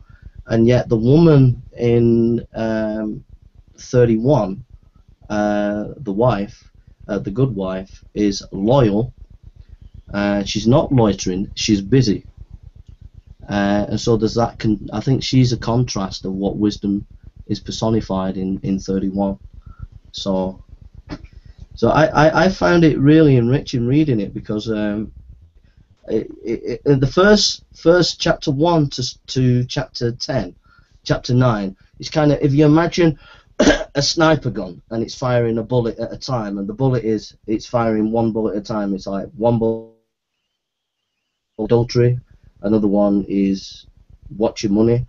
and yet the woman in 31, the wife, the good wife, is loyal. She's not loitering, she's busy. And so there's that. I think she's a contrast of what wisdom is personified in 31. So I found it really enriching reading it, because in the first chapter 1 to chapter 10, chapter 9, it's kind of, if you imagine a sniper gun and it's firing a bullet at a time, and the bullet it's firing one bullet at a time. It's like one bullet adultery, another one is watch your money,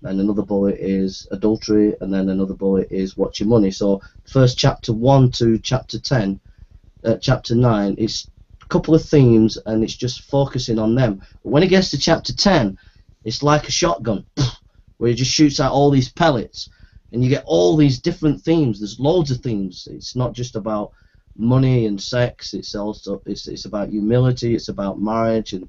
and another bullet is adultery, and then another bullet is watch your money. So first chapter 1 to chapter 10, chapter 9, it's a couple of themes and it's just focusing on them. But when it gets to chapter 10, it's like a shotgun where it just shoots out all these pellets, and you get all these different themes. There's loads of themes. It's not just about money and sex. It's also it's about humility. It's about marriage, and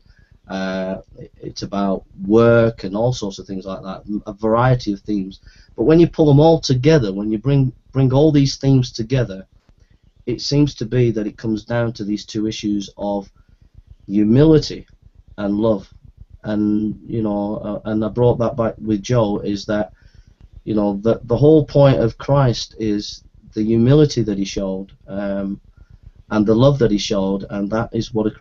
it's about work and all sorts of things like that, a variety of themes. But when you pull them all together, when you bring all these themes together, it seems to be that it comes down to these two issues of humility and love. And you know, and I brought that back with Joe, is that, you know, the whole point of Christ is the humility that he showed, and the love that he showed, and that is what a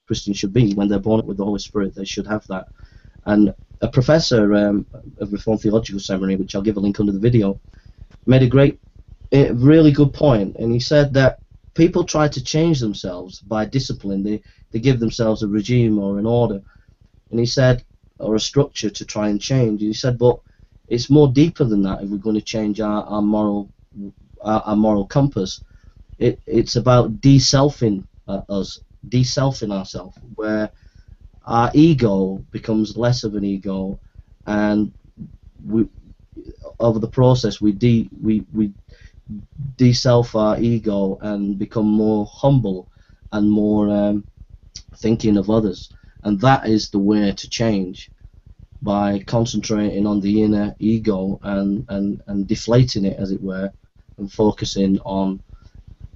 Christian should be. When they're born with the Holy Spirit, they should have that. And a professor of Reformed Theological Seminary, which I'll give a link under the video, made a really good point, and he said that people try to change themselves by discipline. They give themselves a regime or an order, and he said, or a structure to try and change. He said, but it's more deeper than that if we're going to change our moral compass. It's about de-selfing us, de-selfing ourselves, where our ego becomes less of an ego, and we, over the process, we de-self our ego and become more humble and more thinking of others. And that is the way to change, by concentrating on the inner ego and deflating it, as it were, and focusing on,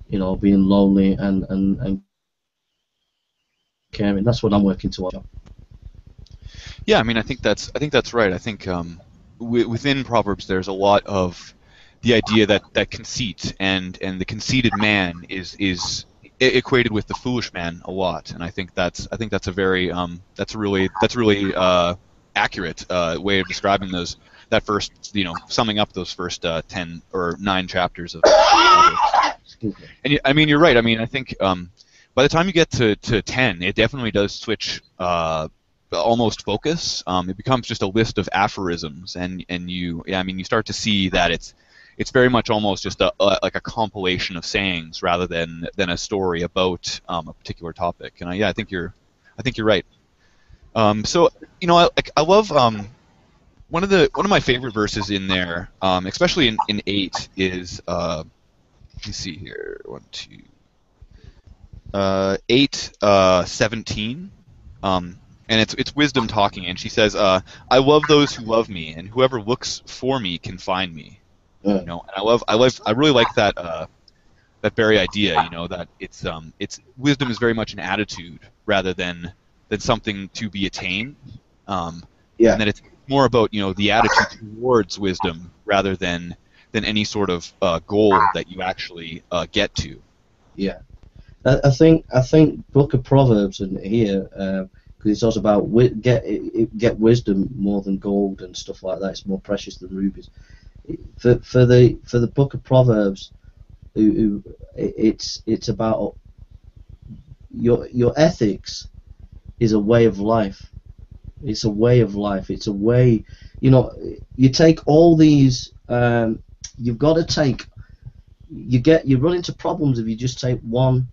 you know, being lonely and caring. That's what I'm working towards. Yeah, I mean, I think that's right. I think within Proverbs there's a lot of the idea that conceit and the conceited man is equated with the foolish man a lot, and I think that's a very that's really accurate way of describing that first, you know, summing up those first 10 or 9 chapters of Proverbs. And I mean, you're right. I mean, I think by the time you get to 10, it definitely does switch almost focus. It becomes just a list of aphorisms, and you start to see that it's very much almost just like a compilation of sayings rather than a story about a particular topic. And I think you're right. So, you know, I love one of my favorite verses in there, especially in 8, is let me see here, 8:17, and it's wisdom talking, and she says, "I love those who love me, and whoever looks for me can find me." You know, and I really like that very idea. You know, that it's wisdom is very much an attitude rather than something to be attained. And that it's more about, you know, the attitude towards wisdom rather than any sort of goal that you actually get to. Yeah, I think Book of Proverbs in here, because it talks about get wisdom more than gold and stuff like that. It's more precious than rubies. For the Book of Proverbs, it's about your ethics is a way of life. It's a way of life. It's a way, you know, you take all these, you've got to take, you run into problems if you just take one,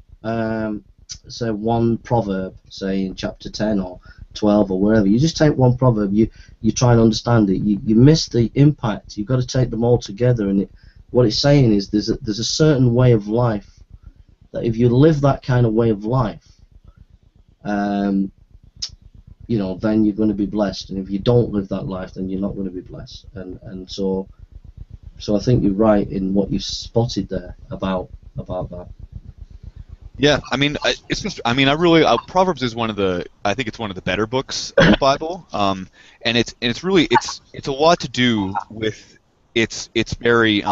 say one proverb, say in chapter 10 or 12 or wherever. You just take one proverb, you try and understand it, you miss the impact. You've got to take them all together, and what it's saying is there's a certain way of life that if you live that kind of way of life, you know, then you're going to be blessed, and if you don't live that life, then you're not going to be blessed. And so I think you're right in what you spotted there about that. Yeah, I mean, it's just, I mean, Proverbs is I think it's one of the better books of the Bible, and it's really a lot to do with its very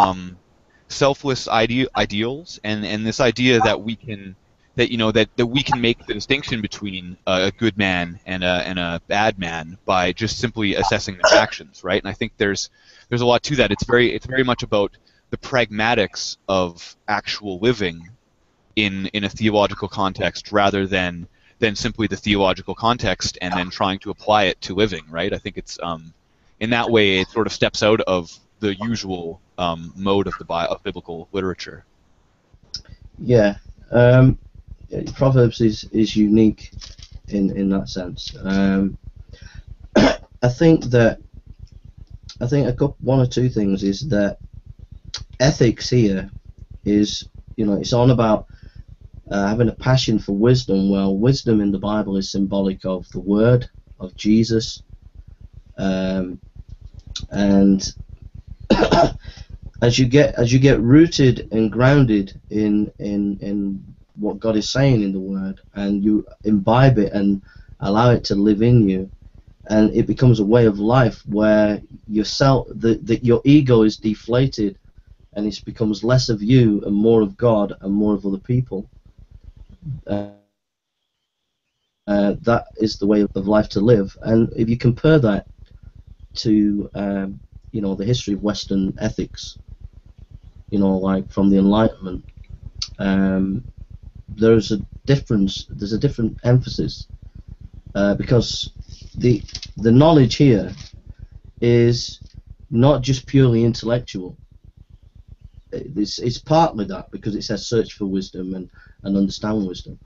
selfless ideals, and this idea that we can make the distinction between a good man and a bad man by just simply assessing their actions, right? And I think there's a lot to that. It's very much about the pragmatics of actual living in a theological context rather than simply the theological context and then trying to apply it to living, right? I think it's in that way it sort of steps out of the usual mode of biblical literature. Yeah. Proverbs is unique in that sense. I think one or two things is that ethics here is, you know, it's on about having a passion for wisdom. Well, wisdom in the Bible is symbolic of the Word of Jesus, and as you get rooted and grounded in what God is saying in the Word, and you imbibe it and allow it to live in you, and it becomes a way of life where your ego is deflated, and it becomes less of you and more of God and more of other people. That is the way of life to live. And if you compare that to you know, the history of Western ethics, you know, like from the Enlightenment, there's a difference. There's a different emphasis because the knowledge here is not just purely intellectual. It's partly that, because it says search for wisdom and understand wisdom,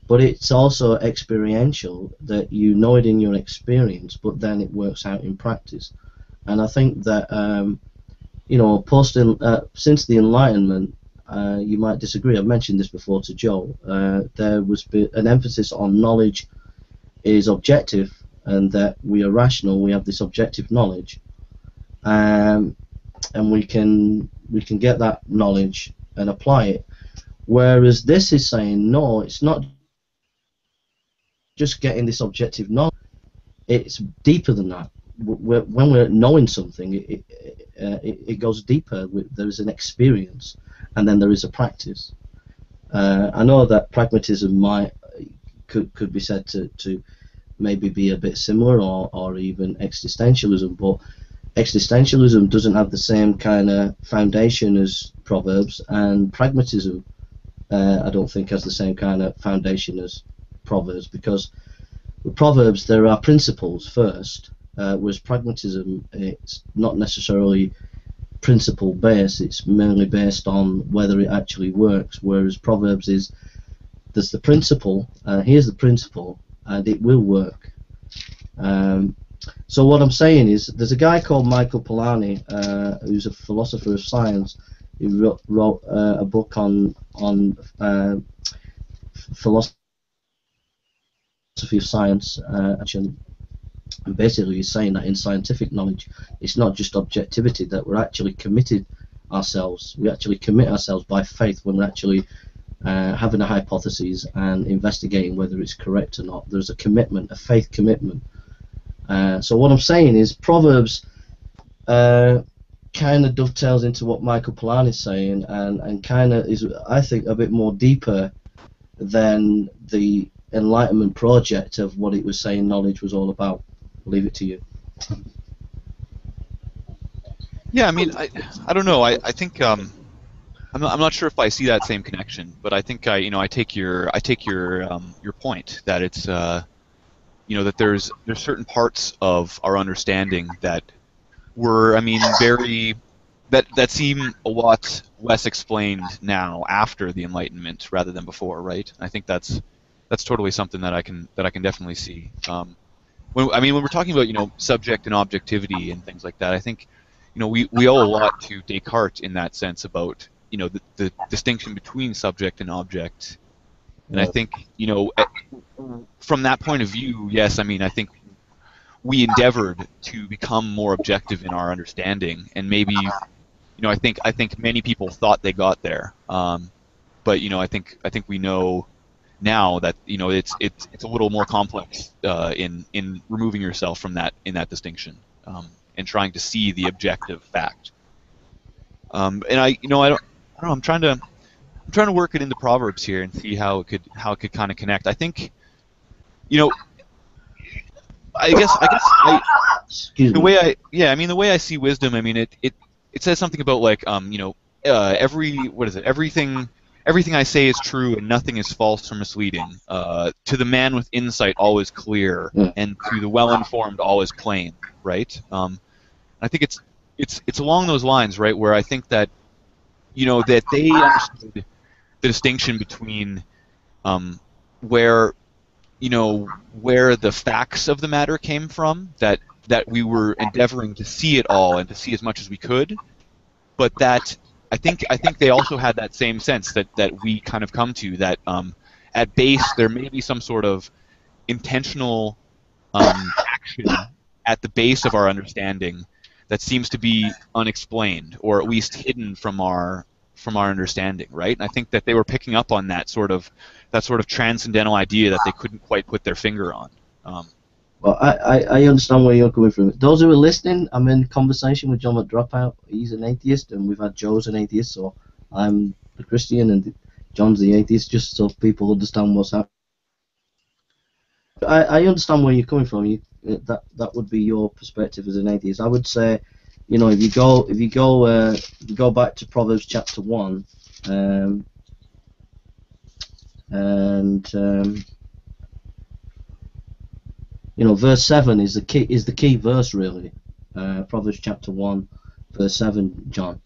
but it's also experiential, that you know it in your experience, but then it works out in practice. And I think that you know, since the Enlightenment, you might disagree. I've mentioned this before to Joe. There was an emphasis on knowledge is objective, and that we are rational. We have this objective knowledge, and we can get that knowledge and apply it. Whereas this is saying, no, it's not just getting this objective knowledge. It's deeper than that. When we're knowing something, it goes deeper. There is an experience, and then there is a practice. I know that pragmatism could be said to maybe be a bit similar, or even existentialism, but existentialism doesn't have the same kind of foundation as Proverbs, and pragmatism I don't think has the same kind of foundation as Proverbs, because with Proverbs there are principles first, whereas pragmatism, it's not necessarily principle based, it's mainly based on whether it actually works, whereas Proverbs is, there's the principle, here's the principle, and it will work. So what I'm saying is, there's a guy called Michael Polanyi, who's a philosopher of science. He wrote a book on philosophy of science, and basically he's saying that in scientific knowledge, it's not just objectivity, that we're actually committed ourselves. We actually commit ourselves by faith when we're actually having a hypothesis and investigating whether it's correct or not. There's a commitment, a faith commitment. So what I'm saying is, Proverbs kind of dovetails into what Michael Polanyi is saying, and kind of is, I think, a bit more deeper than the Enlightenment project of what it was saying knowledge was all about. I'll leave it to you. Yeah, I mean, I don't know. I think I'm not sure if I see that same connection, but I think I take your point that it's that there's certain parts of our understanding that were, that seem a lot less explained now after the Enlightenment rather than before, right? I think that's totally something that I can definitely see. When we're talking about subject and objectivity and things like that, I think we owe a lot to Descartes in that sense about the distinction between subject and object. And I think, from that point of view, yes, I think we endeavored to become more objective in our understanding, and maybe, I think many people thought they got there, but I think we know now that it's a little more complex in removing yourself from that distinction, and trying to see the objective fact. And I don't know. I'm trying to work it into Proverbs here and see how it could kind of connect. I think, I guess the way I see wisdom, it says something about like everything I say is true and nothing is false or misleading. To the man with insight, all is clear, and to the well-informed, all is plain. Right? I think it's along those lines, right? Where I think that that they understood the distinction between where the facts of the matter came from, that we were endeavoring to see it all and to see as much as we could, but that I think they also had that same sense that we kind of come to, that at base there may be some sort of intentional action at the base of our understanding that seems to be unexplained, or at least hidden from our understanding, right? And I think that they were picking up on that sort of transcendental idea that they couldn't quite put their finger on. Well, I understand where you're coming from. Those who are listening, I'm in conversation with John McDropout. He's an atheist, and we've had Joe's an atheist, so I'm the Christian and John's the atheist, just so people understand what's happening. I understand where you're coming from. That would be your perspective as an atheist. I would say, if you go back to Proverbs chapter 1, And you know, verse 7 is the key verse, really. Proverbs chapter 1, verse 7, John.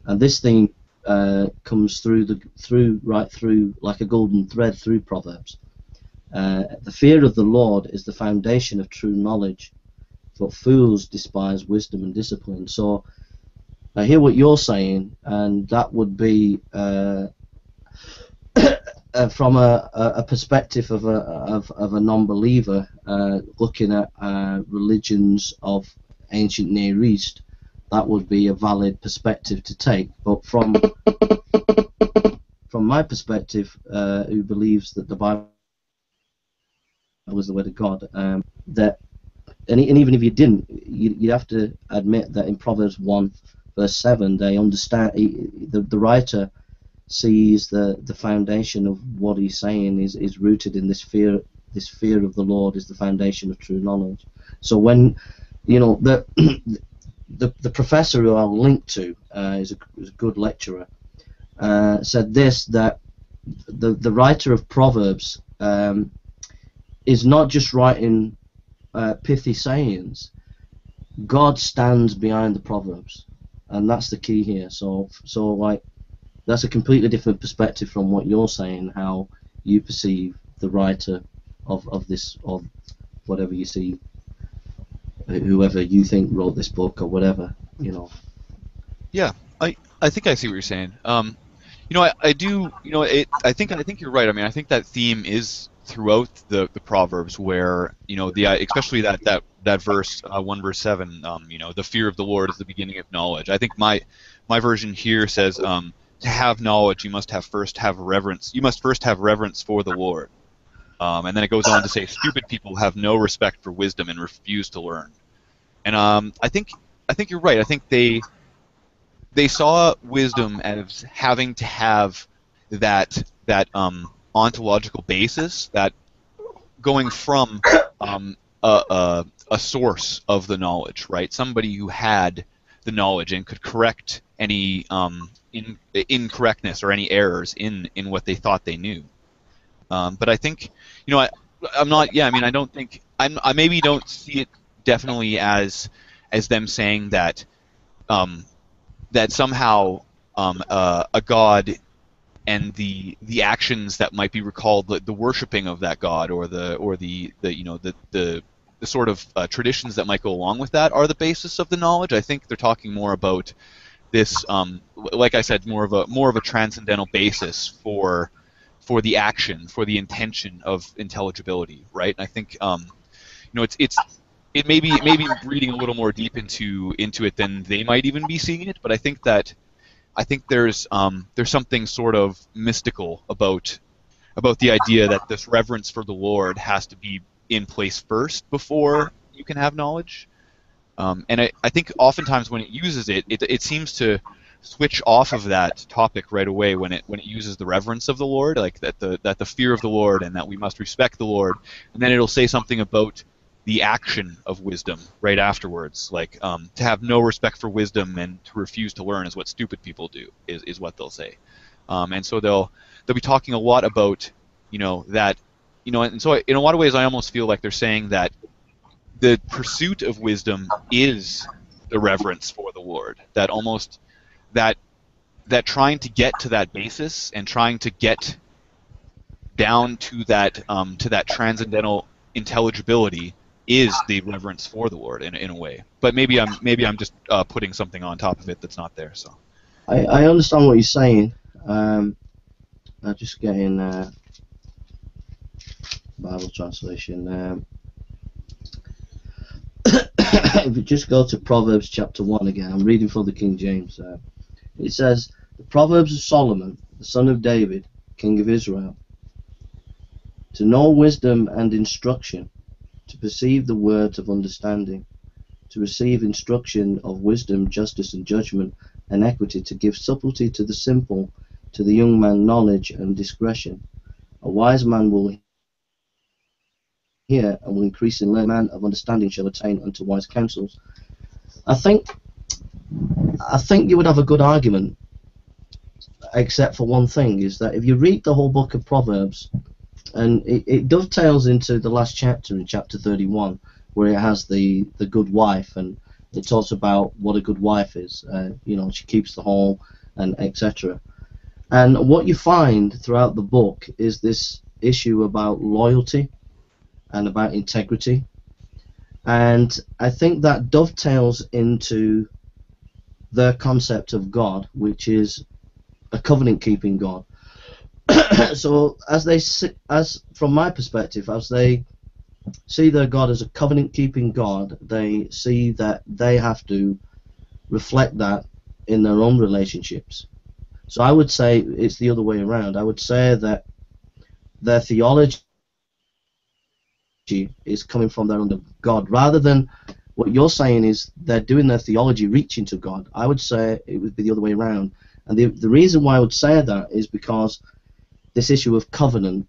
And this thing comes right through like a golden thread through Proverbs. The fear of the Lord is the foundation of true knowledge, but fools despise wisdom and discipline. So I hear what you're saying, and that would be from a perspective of a non-believer looking at religions of ancient Near East. That would be a valid perspective to take. But from my perspective, who believes that the Bible is the word of God, that and even if you didn't, you'd have to admit that in Proverbs 1 verse 7, they understand, the writer sees the foundation of what he's saying is rooted in this fear of the Lord is the foundation of true knowledge. So when, you know, the professor who I'll link to is a good lecturer, said this, that the writer of Proverbs is not just writing pithy sayings. God stands behind the Proverbs, and that's the key here. So like, that's a completely different perspective from what you're saying, how you perceive the writer of this, of whatever you see, whoever you think wrote this book or whatever, you know. Yeah, I think I see what you're saying. You know, I do. You know, I think you're right. I mean, I think that theme is throughout the Proverbs, where, you know, especially that verse 1 verse 7. You know, the fear of the Lord is the beginning of knowledge. I think my version here says, to have knowledge, you must first have reverence. You must first have reverence for the Lord. And then it goes on to say, stupid people have no respect for wisdom and refuse to learn. And I think you're right. I think they saw wisdom as having to have that ontological basis, that going from a source of the knowledge, right? Somebody who had the knowledge and could correct any incorrectness or any errors in what they thought they knew. But I think, you know, I'm not. Yeah, I mean, I don't think I maybe don't see it definitely as them saying that that somehow a god and the actions that might be recalled, the worshiping of that god, or the you know, the sort of traditions that might go along with that are the basis of the knowledge. I think they're talking more about this, like I said, more of a transcendental basis for the action, for the intention of intelligibility, right? And I think, you know, it may be reading a little more deep into it than they might even be seeing it, but I think there's something sort of mystical about the idea that this reverence for the Lord has to be in place first before you can have knowledge. And I think oftentimes when it uses it seems to switch off of that topic right away when it uses the reverence of the Lord, like that the fear of the Lord and that we must respect the Lord, and then it'll say something about the action of wisdom right afterwards, like to have no respect for wisdom and to refuse to learn is what stupid people do, is what they'll say. And so they'll be talking a lot about, you know, that, you know, and so in a lot of ways I almost feel like they're saying that the pursuit of wisdom is the reverence for the Lord, that almost that trying to get to that basis and trying to get down to that transcendental intelligibility is the reverence for the Lord in a way. But maybe I'm just putting something on top of it that's not there. So I understand what you're saying. I'm just getting Bible translation. If we just go to Proverbs chapter 1 again, I'm reading from the King James. It says, the Proverbs of Solomon, the son of David, king of Israel, to know wisdom and instruction, to perceive the words of understanding, to receive instruction of wisdom, justice, and judgment, and equity, to give subtlety to the simple, to the young man knowledge and discretion. A wise man will hear and will increase in learning. A man of understanding shall attain unto wise counsels. I think you would have a good argument except for one thing, is that if you read the whole book of Proverbs, and it dovetails into the last chapter, in chapter 31, where it has the good wife, and it talks about what a good wife is. You know, she keeps the whole, and etc. And what you find throughout the book is this issue about loyalty and about integrity. And I think that dovetails into their concept of God, which is a covenant-keeping God. So as from my perspective, as they see their God as a covenant-keeping God, they see that they have to reflect that in their own relationships. So I would say it's the other way around. I would say that their theology is coming from their own God, rather than what you're saying is they're doing their theology reaching to God. I would say it would be the other way around. And the reason why I would say that is because this issue of covenant,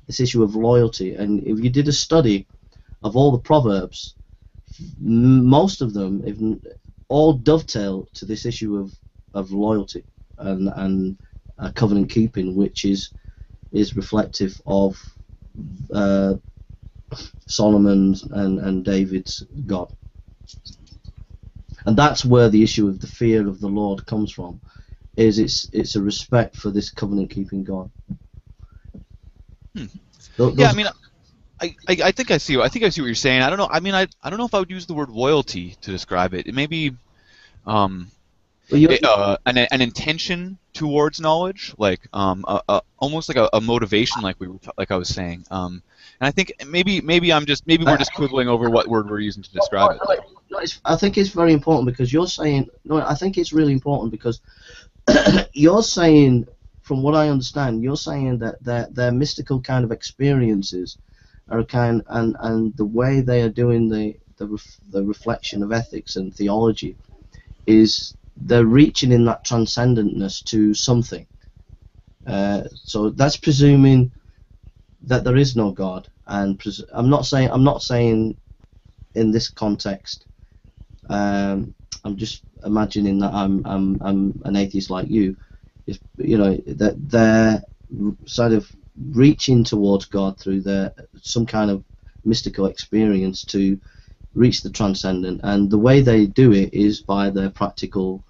this issue of loyalty, and if you did a study of all the Proverbs, most of them all dovetail to this issue of loyalty and covenant keeping, which is reflective of Solomon's and David's God. And that's where the issue of the fear of the Lord comes from, is it's a respect for this covenant keeping God. Yeah, I mean, I think I see what you're saying. I don't know. I mean, I don't know if I would use the word loyalty to describe it. It may be an intention towards knowledge, like almost like a motivation, like I was saying. And I think maybe we're just quibbling over what word we're using to describe it. No, I think it's very important because you're saying. No, I think it's really important because you're saying, from what I understand, you're saying that their mystical kind of experiences are and the way they are doing the reflection of ethics and theology is they're reaching in that transcendentness to something. So that's presuming that there is no God, and I'm not saying in this context. I'm just imagining that I'm an atheist like you. You know, that they're sort of reaching towards God through some kind of mystical experience to reach the transcendent, and the way they do it is by their practical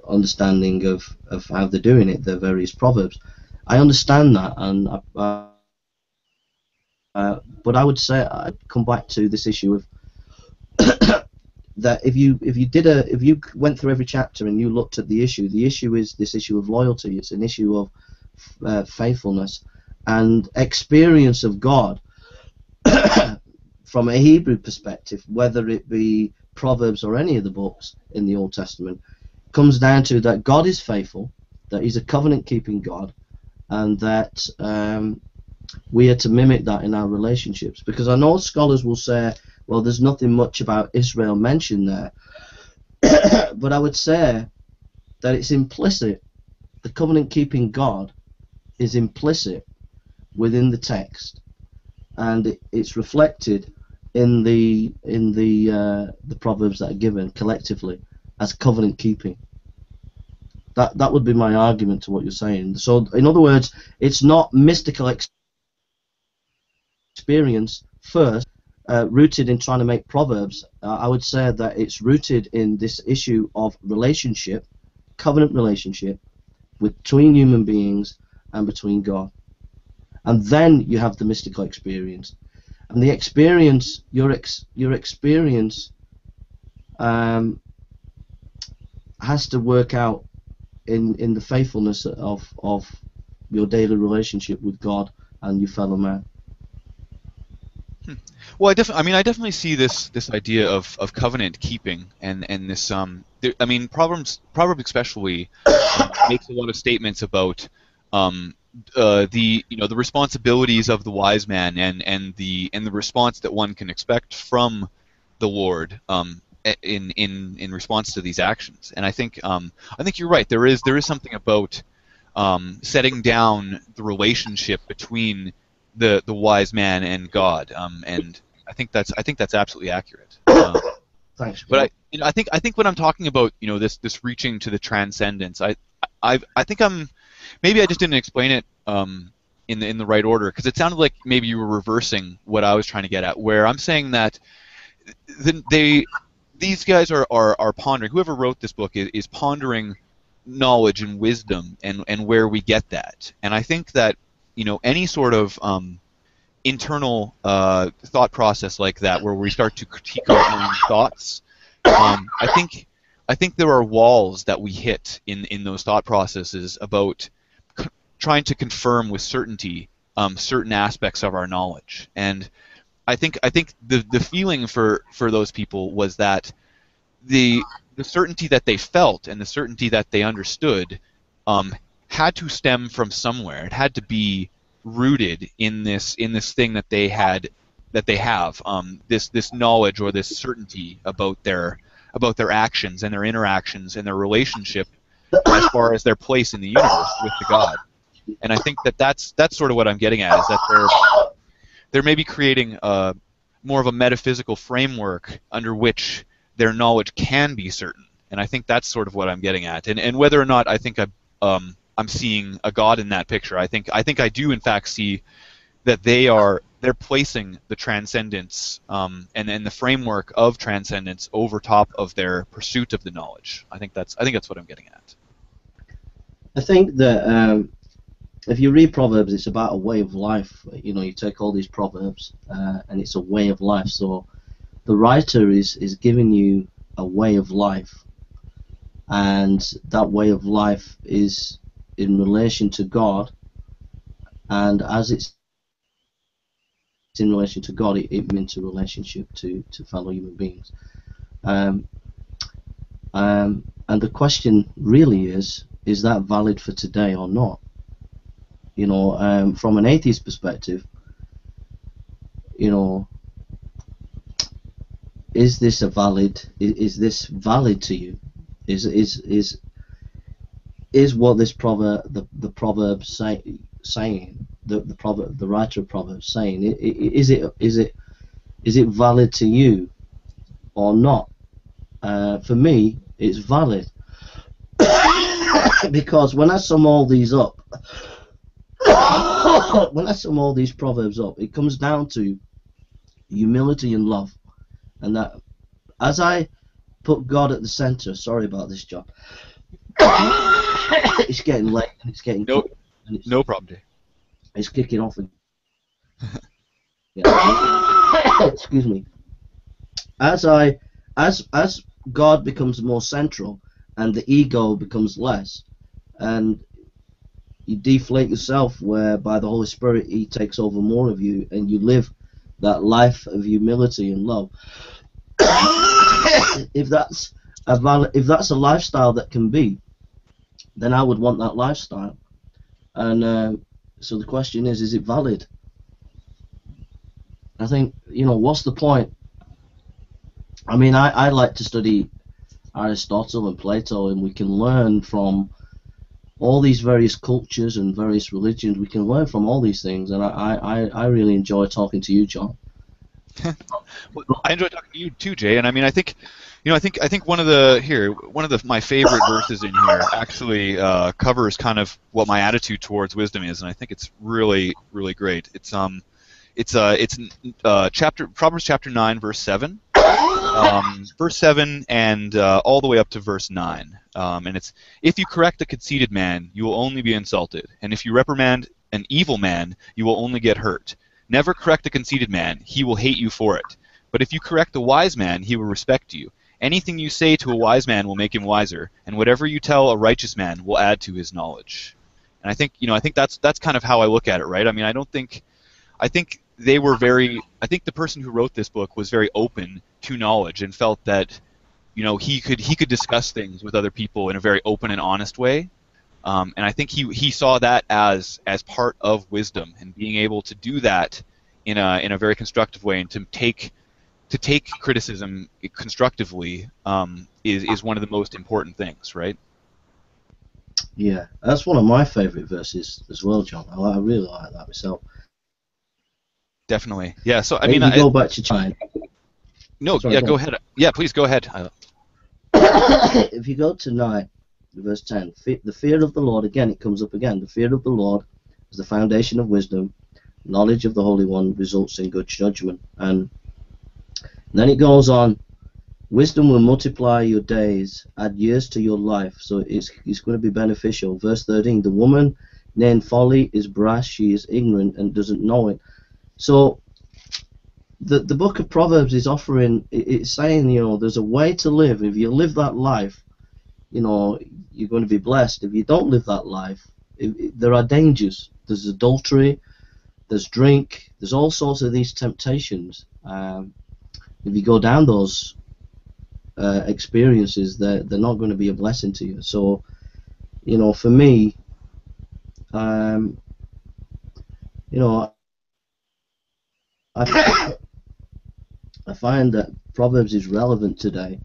understanding of how they're doing it, their various proverbs. I understand that, and but I would say I'd come back to this issue of that if you went through every chapter and you looked at the issue is this issue of loyalty. It's an issue of faithfulness and experience of God from a Hebrew perspective, whether it be Proverbs or any of the books in the Old Testament, comes down to that God is faithful, that He's a covenant-keeping God, and that we are to mimic that in our relationships. Because I know scholars will say, well, there's nothing much about Israel mentioned there. But I would say that it's implicit. The covenant-keeping God is implicit within the text, and it's reflected in the proverbs that are given collectively as covenant-keeping. That would be my argument to what you're saying. So, in other words, it's not mystical experience first. Rooted in trying to make proverbs, I would say that it's rooted in this issue of relationship, covenant relationship, between human beings and between God. And then you have the mystical experience, and the experience, your experience, has to work out in the faithfulness of your daily relationship with God and your fellow man. Well, I definitely see this idea of covenant keeping and this I mean Proverbs especially makes a lot of statements about the responsibilities of the wise man and the response that one can expect from the Lord in response to these actions. And I think you're right. There is something about setting down the relationship between the wise man and God, and I think that's absolutely accurate. Thanks. But I think when I'm talking about this reaching to the transcendence, I think maybe I just didn't explain it in the right order, because it sounded like maybe you were reversing what I was trying to get at, where I'm saying that these guys are pondering. Whoever wrote this book is pondering knowledge and wisdom and where we get that. And I think that, you know, any sort of internal thought process like that, where we start to critique our own thoughts, I think there are walls that we hit in those thought processes about trying to confirm with certainty certain aspects of our knowledge. And I think the feeling for those people was that the certainty that they felt and the certainty that they understood had to stem from somewhere. It had to be rooted in this thing that they have, this knowledge or this certainty about their actions and their interactions and their relationship as far as their place in the universe with the God. And I think that's sort of what I'm getting at, is that they're maybe creating more of a metaphysical framework under which their knowledge can be certain. And I think that's sort of what I'm getting at. And whether or not I think I'm seeing a God in that picture, I think I do in fact see that they're placing the transcendence and the framework of transcendence over top of their pursuit of the knowledge. I think that's what I'm getting at. I think that if you read Proverbs, it's about a way of life. You know, you take all these Proverbs, and it's a way of life. So the writer is giving you a way of life, and that way of life is in relation to God, and as it's in relation to God, it means a relationship to fellow human beings. And the question really is that valid for today or not? You know, from an atheist perspective, you know, is this valid to you? Is what this proverb, the proverb saying, the writer of Proverbs saying, is it valid to you or not? For me, it's valid because when I sum all these up, when I sum all these proverbs up, it comes down to humility and love, and that as I put God at the center. Sorry about this, John. It's getting late and it's getting no problem, Jay. It's kicking off. Yeah. Excuse me. As God becomes more central and the ego becomes less, and you deflate yourself, where by the Holy Spirit He takes over more of you, and you live that life of humility and love. If that's a lifestyle that can be, then I would want that lifestyle. And so the question is it valid? I think, you know, what's the point? I mean, I like to study Aristotle and Plato, and we can learn from all these various cultures and various religions. We can learn from all these things, and I really enjoy talking to you, John. Well, I enjoy talking to you too, Jay. And I mean, I think one of my favorite verses in here actually covers kind of what my attitude towards wisdom is, and I think it's really, really great. It's Proverbs chapter 9, verse 7. Verse 7 and all the way up to verse 9. And it's, if you correct a conceited man, you will only be insulted, and if you reprimand an evil man, you will only get hurt. Never correct a conceited man, he will hate you for it. But if you correct a wise man, he will respect you. Anything you say to a wise man will make him wiser, and whatever you tell a righteous man will add to his knowledge. And I think that's kind of how I look at it, right? I mean, I think the person who wrote this book was very open to knowledge and felt that, you know, he could discuss things with other people in a very open and honest way. And I think he saw that as part of wisdom, and being able to do that in a very constructive way, and to take criticism constructively is one of the most important things, right? Yeah, that's one of my favorite verses as well, John. I really like that myself. Definitely. Yeah. So go back to China. No. Sorry, go ahead. Yeah, please go ahead. If you go to 9, verse 10. The fear of the Lord, again, it comes up again. The fear of the Lord is the foundation of wisdom. Knowledge of the Holy One results in good judgment. And then it goes on. Wisdom will multiply your days, add years to your life, so it's going to be beneficial. Verse 13, the woman named Folly is brash, she is ignorant and doesn't know it. So the book of Proverbs is offering, it's saying, you know, there's a way to live. If you live that life, you know, you're going to be blessed. If you don't live that life, there are dangers. There's adultery, there's drink, there's all sorts of these temptations. If you go down those experiences, they're not going to be a blessing to you. So, you know, for me, you know, I find that Proverbs is relevant today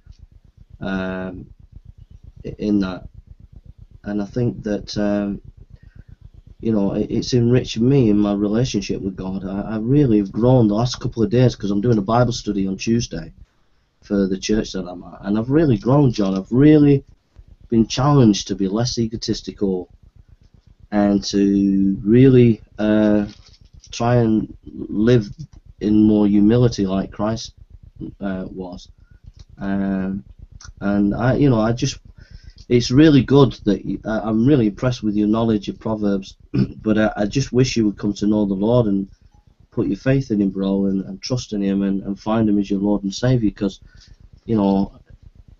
in that, and I think that you know, it's enriched me in my relationship with God. I really have grown the last couple of days because I'm doing a Bible study on Tuesday for the church that I'm at, and I've really grown, John. I've really been challenged to be less egotistical and to really try and live in more humility like Christ was. And you know, it's really good that I'm really impressed with your knowledge of Proverbs, but I just wish you would come to know the Lord and put your faith in Him, bro, and trust in Him and find Him as your Lord and Savior, because, you know,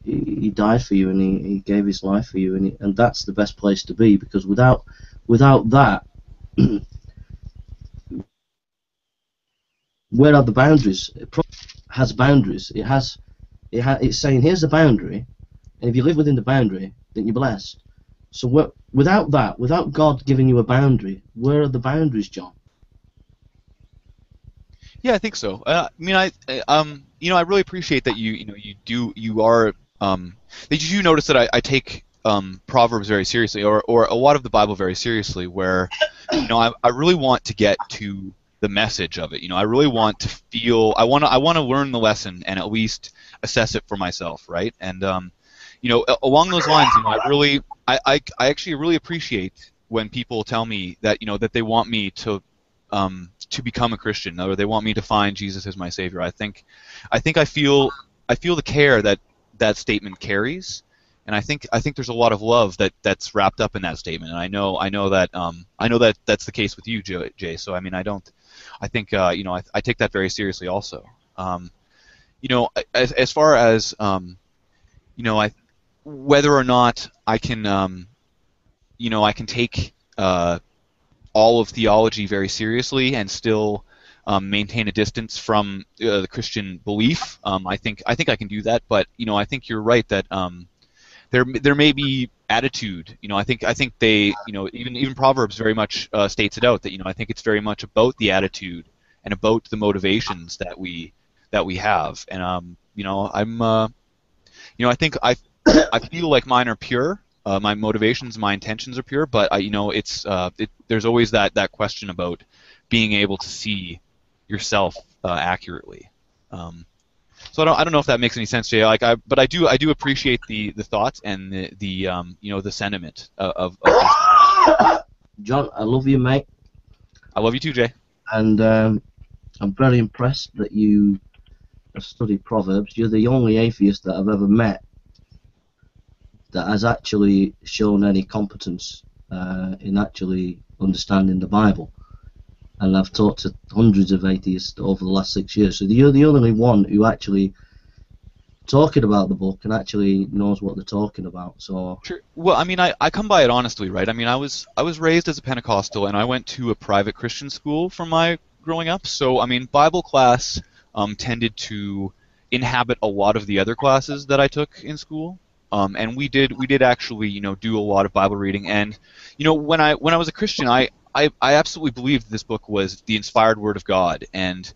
He died for you and He gave His life for you, and that's the best place to be, because without that, where are the boundaries? It has boundaries. It's saying here's the boundary, and if you live within the boundary, then you're blessed. So without that, without God giving you a boundary, where are the boundaries, John? Yeah, I think so. I mean, you know, I really appreciate that that you notice that I take Proverbs very seriously, or a lot of the Bible very seriously, where, you know, I really want to get to the message of it. You know, I really want to feel, I want to learn the lesson and at least assess it for myself, right? And you know, along those lines, you know, I actually really appreciate when people tell me that, you know, that they want me to become a Christian, or they want me to find Jesus as my Savior. I think I feel the care that statement carries, and I think there's a lot of love that's wrapped up in that statement. And I know that that's the case with you, Jay. So I mean, I think you know, I take that very seriously also. You know, as far as you know, whether or not I can you know, I can take all of theology very seriously and still maintain a distance from the Christian belief. I think I can do that, but, you know, I think you're right that there may be attitude. You know, I think they, you know, even Proverbs very much states it out that, you know, I think it's very much about the attitude and about the motivations that we have. And you know, you know, I think I feel like mine are pure. My motivations, my intentions are pure, but you know, there's always that question about being able to see yourself accurately. So I don't know if that makes any sense, Jay. But I do appreciate the thoughts and the you know, the sentiment of this. John, I love you, mate. I love you too, Jay. And I'm very impressed that you have studied Proverbs. You're the only atheist that I've ever met that has actually shown any competence in actually understanding the Bible. And I've talked to hundreds of atheists over the last 6 years. So you're the only one who actually talking about the book and actually knows what they're talking about. So sure. Well, I mean, I come by it honestly, right? I mean, I was raised as a Pentecostal, and I went to a private Christian school for my growing up. So I mean, Bible class tended to inhabit a lot of the other classes that I took in school. And we did actually, you know, do a lot of Bible reading. And, you know, when I was a Christian, I absolutely believed this book was the inspired Word of God, and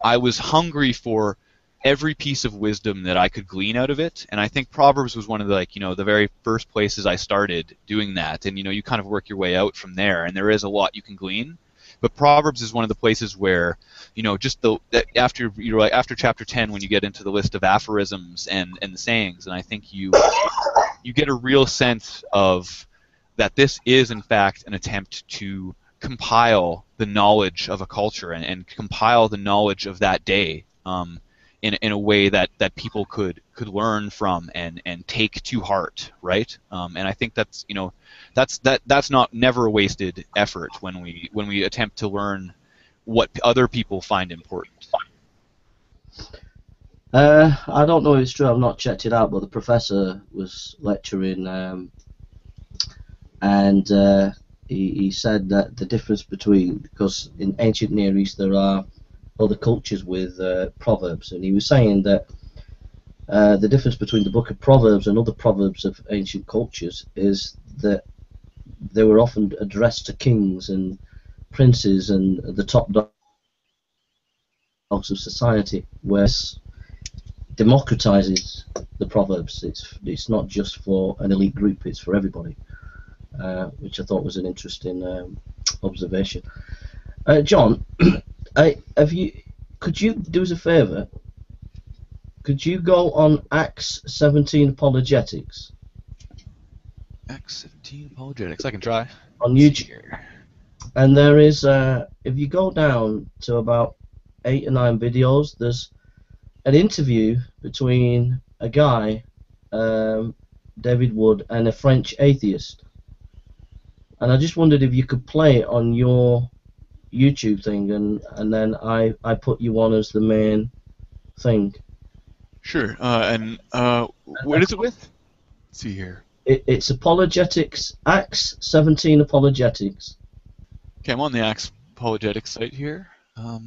I was hungry for every piece of wisdom that I could glean out of it. And I think Proverbs was one of the, like, you know, the very first places I started doing that. And, you know, you kind of work your way out from there, and there is a lot you can glean. But Proverbs is one of the places where, you know, just after chapter 10, when you get into the list of aphorisms and the sayings, and I think you you get a real sense of that this is in fact an attempt to compile the knowledge of a culture and compile the knowledge of that day in a way that people could learn from and take to heart, right? And I think that's that's not never a wasted effort when we attempt to learn what other people find important. I don't know if it's true. I've not checked it out, but the professor was lecturing, and he said that the difference between, because in ancient Near East there are other cultures with proverbs, and he was saying that the difference between the book of Proverbs and other proverbs of ancient cultures is that they were often addressed to kings and princes and the top dogs of society, whereas democratizes the proverbs. It's not just for an elite group; it's for everybody, which I thought was an interesting observation. John, could you do us a favour? Could you go on Acts 17 Apologetics? Acts 17 Apologetics. I can try. On YouTube. And there is, if you go down to about 8 or 9 videos, there's an interview between a guy, David Wood, and a French atheist. And I just wondered if you could play it on your YouTube thing, and then I put you on as the main thing. Sure. And what is it with? Let's see here. It's Apologetics, Acts 17 Apologetics. Okay, I'm on the Acts Apologetics site here. Let's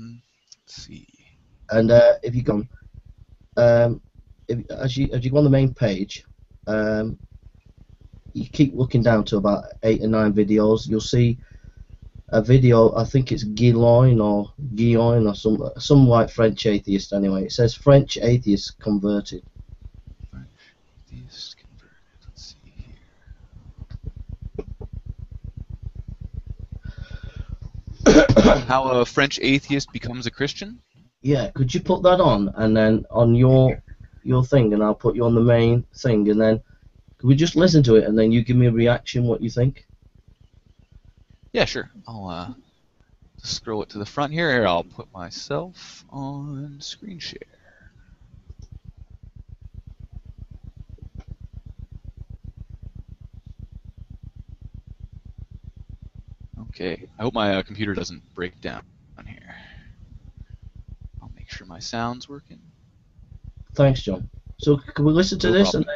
see. And if you go, as you go on the main page, you keep looking down to about 8 or 9 videos. You'll see a video. I think it's Guillaume or some white French atheist. Anyway, it says French atheist converted. Atheist converted. Let's see here. How a French atheist becomes a Christian? Yeah, could you put that on, and then on your thing, and I'll put you on the main thing, and then could we just listen to it, and then you give me a reaction, what you think? Yeah, sure. I'll scroll it to the front here. I'll put myself on screen share. Okay. I hope my computer doesn't break down here. I'll make sure my sound's working. Thanks, John. So can we listen to No this, problem.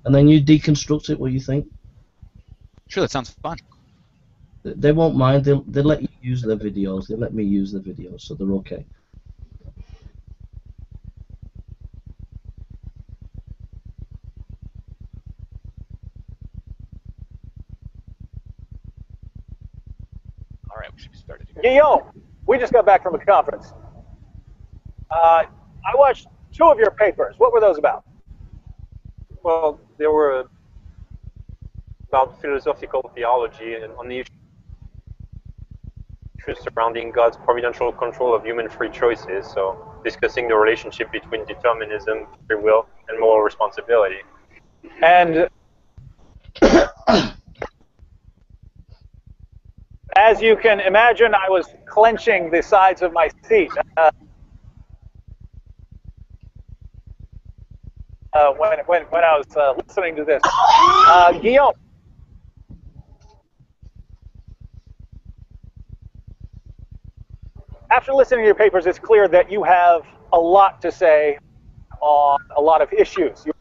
and then you deconstruct it, what you think? Sure, that sounds fun. They won't mind. They'll let you use their videos. They let me use the videos, so they're okay. All right, we should be started here. Guillaume, we just got back from a conference. I watched 2 of your papers. What were those about? Well, they were about philosophical theology and on the issues surrounding God's providential control of human free choices, so discussing the relationship between determinism, free will, and moral responsibility. And as you can imagine, I was clenching the sides of my seat when I was listening to this. Guillaume, after listening to your papers, it's clear that you have a lot to say on a lot of issues. You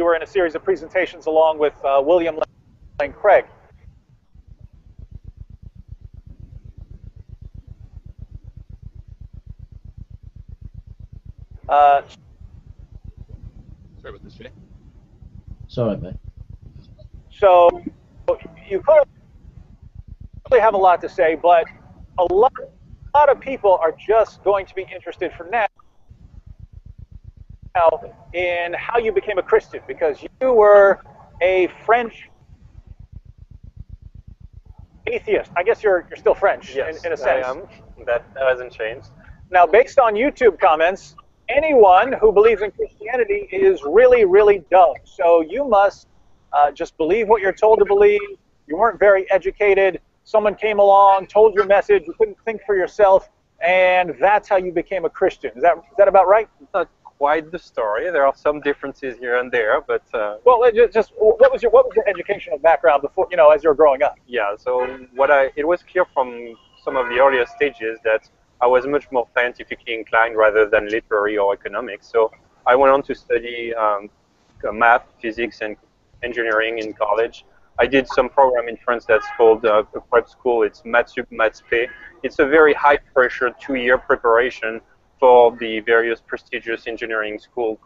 were in a series of presentations along with William Lane Craig. Sorry about this, Jay. It's all right, mate. So you clearly have a lot to say, but a lot of people are just going to be interested for now in how you became a Christian, because you were a French atheist. I guess you're still French, Yes, in a sense. I am. That hasn't changed. Now, based on YouTube comments, anyone who believes in Christianity is really, really dumb. So you must just believe what you're told to believe. You weren't very educated. Someone came along, told your message. You couldn't think for yourself, and that's how you became a Christian. Is that about right? Not quite the story. There are some differences here and there, but well, just what was your educational background before, as you were growing up? yeah. So it was clear from some of the earlier stages that I was much more scientifically inclined rather than literary or economics. So I went on to study math, physics, and engineering in college. I did some program in France that's called a prep school. It's Maths Sup, Maths P. It's a very high-pressure 2-year preparation for the various prestigious engineering school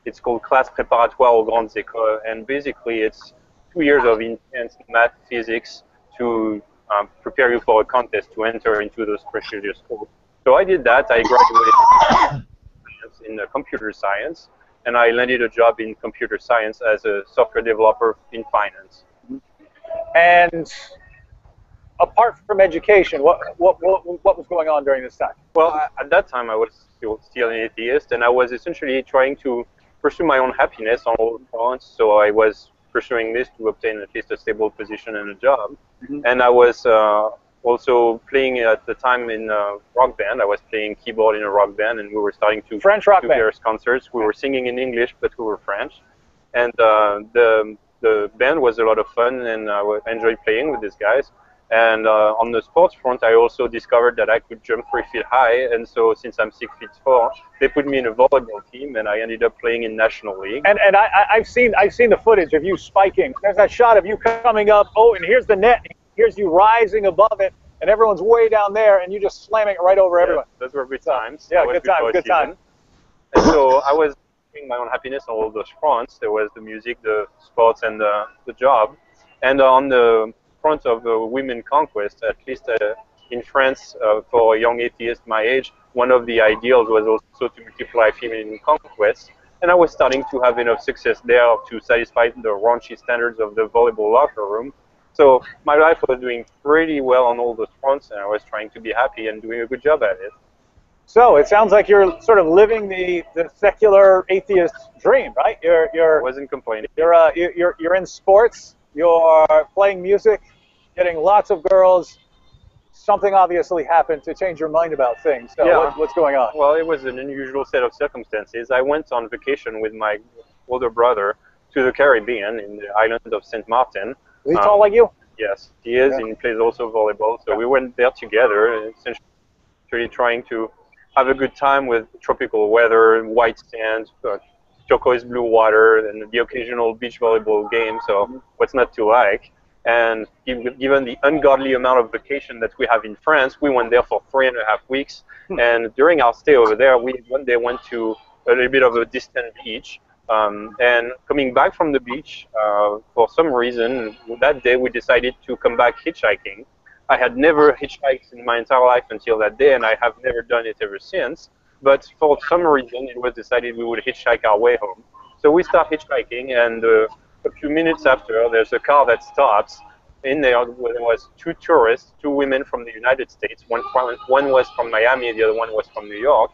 it's called Classe Préparatoire aux Grandes Écoles, and basically it's 2 years of intense math, physics to prepare you for a contest to enter into those prestigious schools. So I did that. I graduated in computer science, and I landed a job in computer science as a software developer in finance. And apart from education, what was going on during this time? Well, at that time I was still an atheist, and I was essentially trying to pursue my own happiness on all fronts. So I was pursuing this to obtain at least a stable position and a job. Mm-hmm. And I was also playing at the time in a rock band. I was playing keyboard in a rock band, and we were starting to French rock do band. Various concerts. We were singing in English, but we were French. And the band was a lot of fun, and I enjoyed playing with these guys. And on the sports front, I also discovered that I could jump 3 feet high. And so since I'm 6'4", they put me in a volleyball team, and I ended up playing in National League. And I've seen the footage of you spiking. There's that shot of you coming up. Oh, and here's the net. Here's you rising above it, and everyone's way down there, and you just slamming it right over everyone. Those were good times. Yeah, good times. Good times. And so I was my own happiness on all those fronts. There was the music, the sports, and the job. And on the front of women conquest, at least in France, for a young atheist my age, one of the ideals was also to multiply feminine conquests. And I was starting to have enough success there to satisfy the raunchy standards of the volleyball locker room. So my life was doing pretty well on all those fronts, and I was trying to be happy and doing a good job at it. So it sounds like you're sort of living the secular atheist dream, right? I wasn't complaining. You're in sports. You're playing music, getting lots of girls. Something obviously happened to change your mind about things. So yeah. What's going on? Well, it was an unusual set of circumstances. I went on vacation with my older brother to the Caribbean in the island of St. Martin. Is he tall like you? Yes, he is, and he plays also volleyball. So we went there together, essentially trying to have a good time with tropical weather, white sand, turquoise blue water, and the occasional beach volleyball game. So what's not to like? And given the ungodly amount of vacation that we have in France, we went there for 3.5 weeks. And during our stay over there, we one day went to a little bit of a distant beach. And coming back from the beach, for some reason, that day we decided to come back hitchhiking. I had never hitchhiked in my entire life until that day, and I have never done it ever since. But for some reason, it was decided we would hitchhike our way home. So we start hitchhiking, and a few minutes after, there's a car that stops. In there was 2 tourists, 2 women from the United States. One was from Miami, the other one was from New York.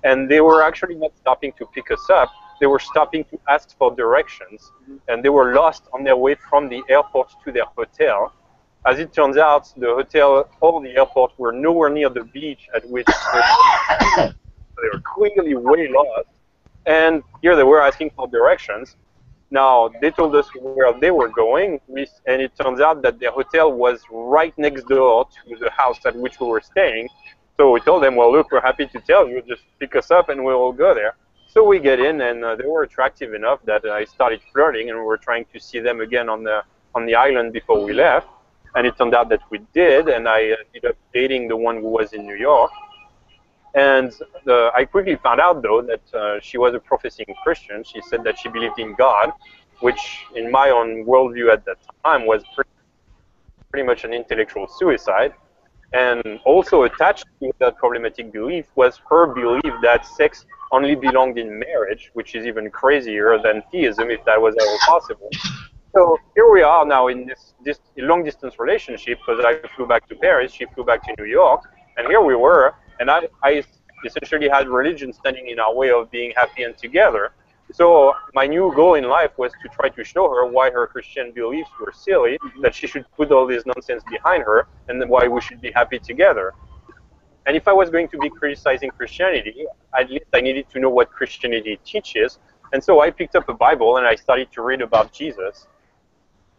And they were actually not stopping to pick us up. They were stopping to ask for directions. And they were lost on their way from the airport to their hotel. As it turns out, the hotel or the airport were nowhere near the beach at which they were clearly way lost. And here they were asking for directions. Now, they told us where they were going, and it turns out that their hotel was right next door to the house at which we were staying. So we told them, well, look, we're happy to tell you, just pick us up and we'll go there. So we get in, and they were attractive enough that I started flirting, and we were trying to see them again on the island before we left. And it turned out that we did, and I ended up dating the one who was in New York. And I quickly found out, though, that she was a professing Christian. She said that she believed in God, which in my own worldview at that time was pretty much an intellectual suicide. And also attached to that problematic belief was her belief that sex only belonged in marriage, which is even crazier than theism, if that was ever possible. So here we are now in this long-distance relationship, because I flew back to Paris, she flew back to New York, and here we were. And I essentially had religion standing in our way of being happy and together. So my new goal in life was to try to show her why her Christian beliefs were silly, that she should put all this nonsense behind her, and then why we should be happy together. And if I was going to be criticizing Christianity, at least I needed to know what Christianity teaches. And so I picked up a Bible and I started to read about Jesus.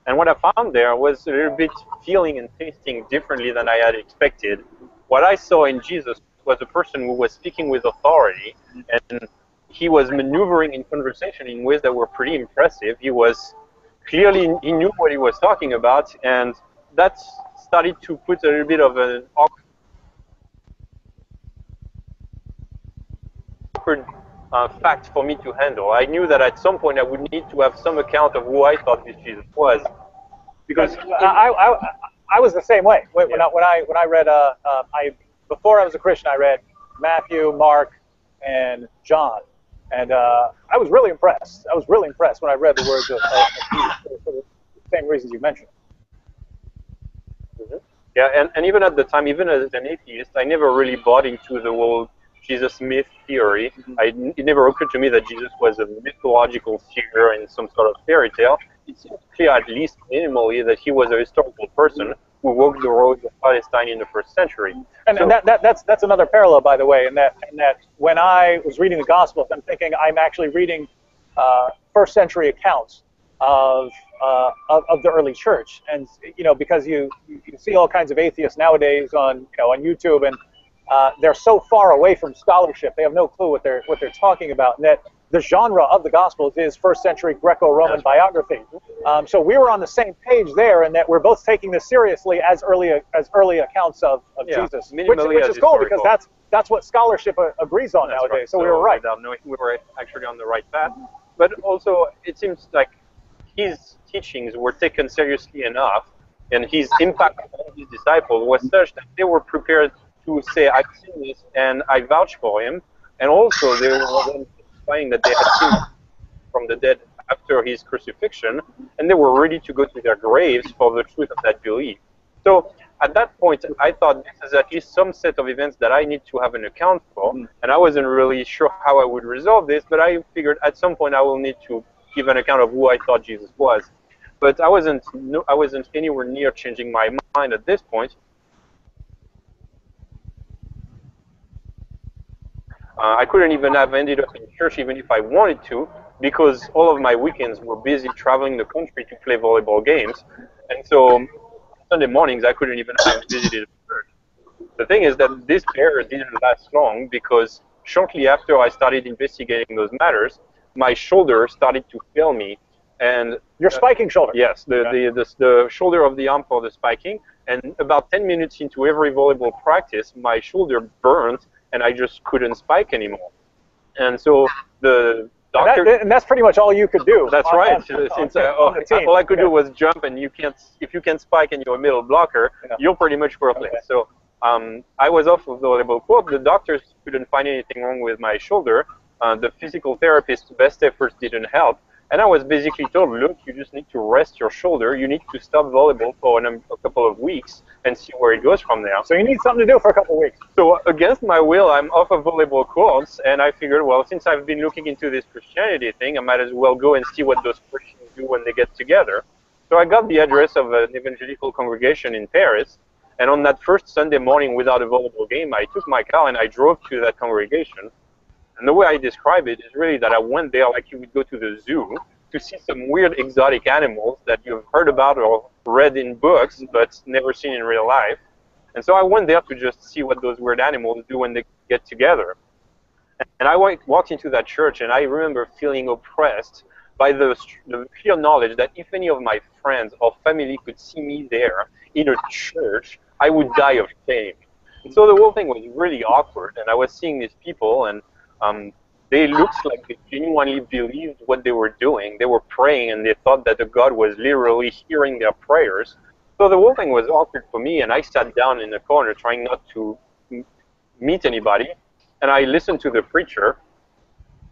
And what I found there was a little bit feeling and tasting differently than I had expected. What I saw in Jesus was a person who was speaking with authority, and he was maneuvering in conversation in ways that were pretty impressive. He was clearly, he knew what he was talking about, and that started to put a little bit of an awkward fact for me to handle. I knew that at some point I would need to have some account of who I thought this Jesus was, because I was the same way. When I read before I was a Christian, I read Matthew, Mark, and John, and I was really impressed. I was really impressed when I read the words of Jesus for the same reasons you mentioned. Mm-hmm. Yeah, and even at the time, even as an atheist, I never really bought into the whole Jesus myth theory. It never occurred to me that Jesus was a mythological figure in some sort of fairy tale. It seems clear, at least minimally, that he was a historical person who walked the roads of Palestine in the first century. And that's another parallel, by the way, in that when I was reading the Gospels, I'm thinking I'm actually reading first century accounts of the early church, and because you see all kinds of atheists nowadays on YouTube, and they're so far away from scholarship, they have no clue what they're talking about, and that the genre of the Gospels is first century Greco-Roman biography. So we were on the same page there, and that we're both taking this seriously as early accounts of Jesus, which is cool, because that's what scholarship agrees on nowadays. Right. So we were right. We were actually on the right path. But also, it seems like his teachings were taken seriously enough, and his impact on his disciples was such that they were prepared to say, I've seen this and I vouch for him. And also, they were testifying that they had seen him from the dead after his crucifixion, and they were ready to go to their graves for the truth of that belief. So at that point, I thought this is at least some set of events that I need to have an account for, and I wasn't really sure how I would resolve this, but I figured at some point I will need to give an account of who I thought Jesus was. But I wasn't anywhere near changing my mind at this point. I couldn't even have ended up in church even if I wanted to, because all of my weekends were busy traveling the country to play volleyball games. And so Sunday mornings, I couldn't even have visited church. The thing is that this error didn't last long, because shortly after I started investigating those matters, my shoulder started to fail me. And your spiking shoulder? Yes, the shoulder of the arm for the spiking. And about 10 minutes into every volleyball practice, my shoulder burned, and I just couldn't spike anymore. And so the doctor... And that's pretty much all you could do. That's right. All I could do was jump, and if you can't spike and you're a middle blocker, you're pretty much worthless. Okay. So I was off of the volleyball court. The doctors couldn't find anything wrong with my shoulder. The physical therapist's best efforts didn't help. And I was basically told, look, you just need to rest your shoulder. You need to stop volleyball for a couple of weeks and see where it goes from there. So you need something to do for a couple of weeks. So against my will, I'm off of volleyball courts, and I figured, well, since I've been looking into this Christianity thing, I might as well go and see what those Christians do when they get together. So I got the address of an evangelical congregation in Paris, and on that first Sunday morning without a volleyball game, I took my car and I drove to that congregation. And the way I describe it is really that I went there like you would go to the zoo to see some weird exotic animals that you've heard about or read in books but never seen in real life. And so I went there to just see what those weird animals do when they get together. And I walked into that church, and I remember feeling oppressed by the clear knowledge that if any of my friends or family could see me there in a church, I would die of shame. And so the whole thing was really awkward, and I was seeing these people, and they looked like they genuinely believed what they were doing. They were praying, and they thought that the God was literally hearing their prayers. So the whole thing was awkward for me, and I sat down in the corner trying not to meet anybody, and I listened to the preacher.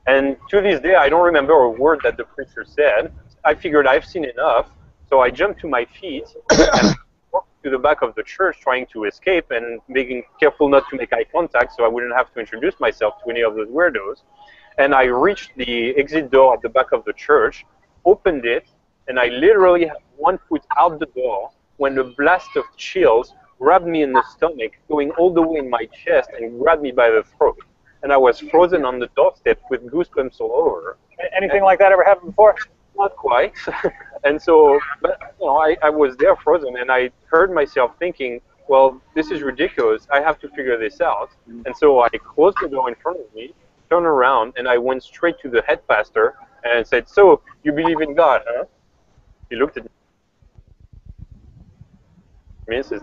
And to this day, I don't remember a word that the preacher said. I figured I've seen enough, so I jumped to my feet and walked to to the back of the church trying to escape and being careful not to make eye contact so I wouldn't have to introduce myself to any of those weirdos. And I reached the exit door at the back of the church, opened it, and I literally had 1 foot out the door when a blast of chills grabbed me in the stomach, going all the way in my chest and grabbed me by the throat. And I was frozen on the doorstep with goosebumps all over. Anything like that ever happened before? Not quite. And so, but, I was there frozen, and I heard myself thinking, well, this is ridiculous. I have to figure this out. And so I closed the door in front of me, turned around, and I went straight to the head pastor and said, so, you believe in God, huh? He looked at me and says,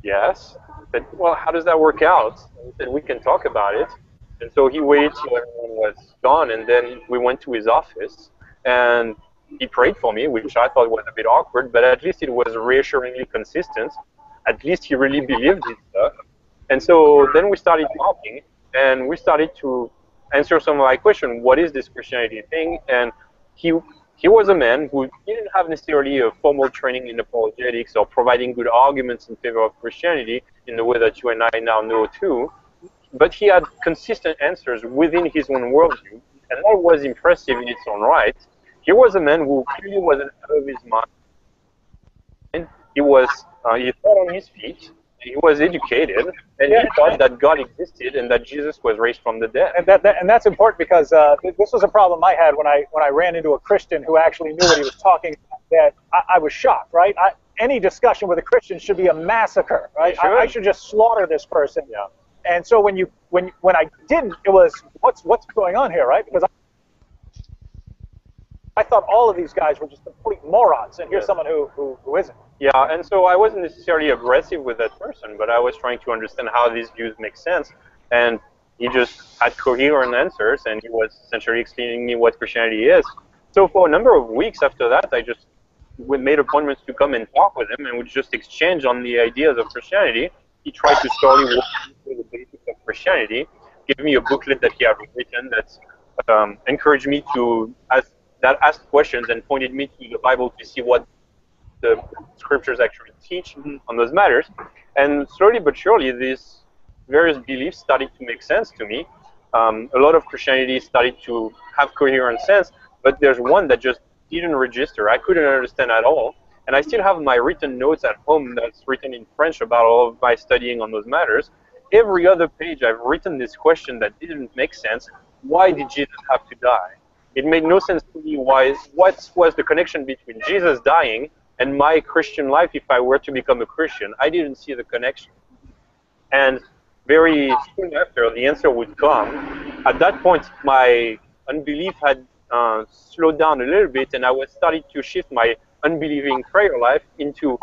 yes. I said, well, how does that work out? He said, we can talk about it. And so he waited till everyone was gone, and then we went to his office, and he prayed for me, which I thought was a bit awkward, but at least it was reassuringly consistent. At least he really believed in stuff. And so then we started talking, and we started to answer some of my questions. What is this Christianity thing? And he was a man who didn't have necessarily a formal training in apologetics or providing good arguments in favor of Christianity in the way that you and I now know too. But he had consistent answers within his own worldview, and that was impressive in its own right. He was a man who clearly wasn't out of his mind. He thought on his feet, he was educated, and he thought that God existed and that Jesus was raised from the dead. And that's important because this was a problem I had when I ran into a Christian who actually knew what he was talking about. That I was shocked, right? Any discussion with a Christian should be a massacre, right? I should just slaughter this person. Yeah. And so when I didn't, it was what's going on here, right? Because I thought all of these guys were just complete morons, and here's someone who isn't. Yeah, and so I wasn't necessarily aggressive with that person, but I was trying to understand how these views make sense, and he just had coherent answers, and he was essentially explaining me what Christianity is. So for a number of weeks after that, we made appointments to come and talk with him, and we just exchange on the ideas of Christianity. He tried to slowly walk me through the basics of Christianity, give me a booklet that he had written that encouraged me to ask questions and pointed me to the Bible to see what the scriptures actually teach on those matters. And slowly but surely, these various beliefs started to make sense to me. A lot of Christianity started to have coherent sense, but there's one that just didn't register. I couldn't understand at all. And I still have my written notes at home that's written in French about all of my studying on those matters. Every other page I've written this question that didn't make sense. Why did Jesus have to die? It made no sense to me what was the connection between Jesus dying and my Christian life if I were to become a Christian. I didn't see the connection. And very soon after, the answer would come. At that point, my unbelief had slowed down a little bit, and I was starting to shift my unbelieving prayer life into,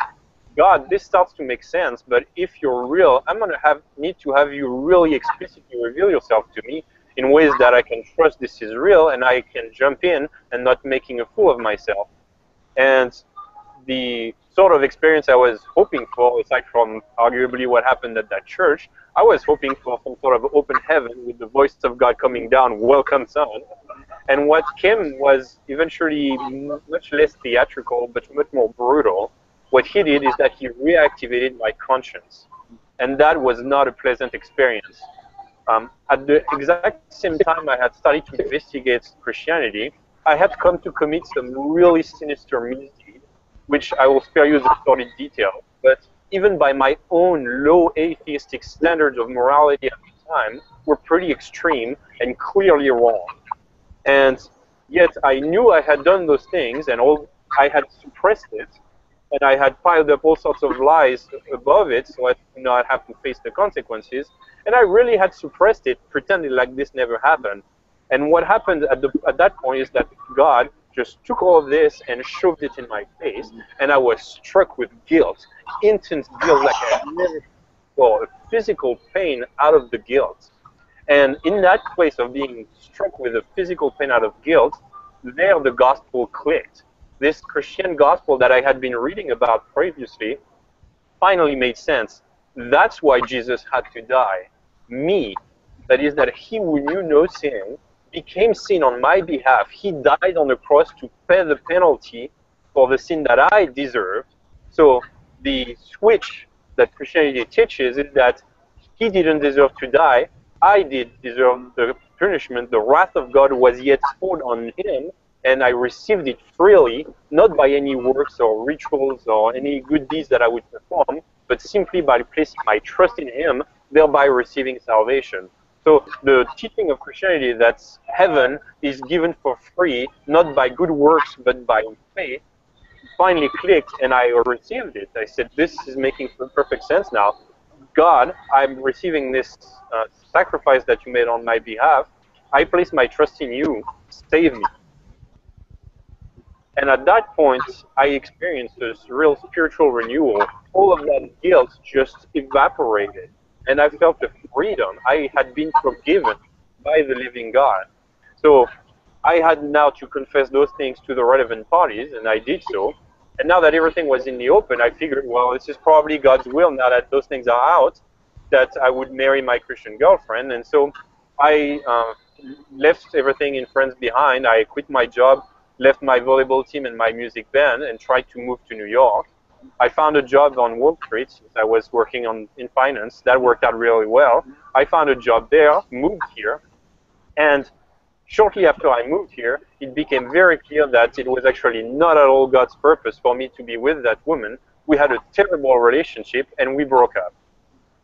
God, this starts to make sense, but if you're real, I'm going to need to have you really explicitly reveal yourself to me in ways that I can trust this is real and I can jump in and not making a fool of myself. And the sort of experience I was hoping for, aside from arguably what happened at that church, I was hoping for some sort of open heaven with the voice of God coming down, welcome son. And what came was eventually much less theatrical, but much more brutal. What he did is that he reactivated my conscience. And that was not a pleasant experience. At the exact same time I had started to investigate Christianity, I had come to commit some really sinister misdeed, which I will spare you the sordid detail. But even by my own low atheistic standards of morality at the time, were pretty extreme and clearly wrong. And yet I knew I had done those things, and I had suppressed it, and I had piled up all sorts of lies above it, so I'd not have to face the consequences. And I really had suppressed it, pretending like this never happened. And what happened at that point is that God just took all of this and shoved it in my face, and I was struck with guilt, intense guilt, like I had never felt a physical pain out of the guilt. And in that place of being struck with a physical pain out of guilt, there the gospel clicked. This Christian gospel that I had been reading about previously finally made sense. That's why Jesus had to die. Me, that is, that he who knew no sin became sin on my behalf. He died on the cross to pay the penalty for the sin that I deserved. So the switch that Christianity teaches is that he didn't deserve to die. I did deserve the punishment. The wrath of God was yet poured on him, and I received it freely, not by any works or rituals or any good deeds that I would perform, but simply by placing my trust in him, thereby receiving salvation. So the teaching of Christianity that heaven is given for free, not by good works, but by faith, finally clicked, and I received it. I said, this is making perfect sense now. God, I'm receiving this sacrifice that you made on my behalf. I place my trust in you. Save me. And at that point, I experienced this real spiritual renewal. All of that guilt just evaporated. And I felt the freedom. I had been forgiven by the living God. So I had now to confess those things to the relevant parties, and I did so. And now that everything was in the open, I figured, well, this is probably God's will now that those things are out, that I would marry my Christian girlfriend. And so I left everything in France behind. I quit my job, left my volleyball team and my music band, and tried to move to New York. I found a job on Wall Street since I was working in finance. That worked out really well. I found a job there, moved here, and shortly after I moved here, it became very clear that it was actually not at all God's purpose for me to be with that woman. We had a terrible relationship, and we broke up.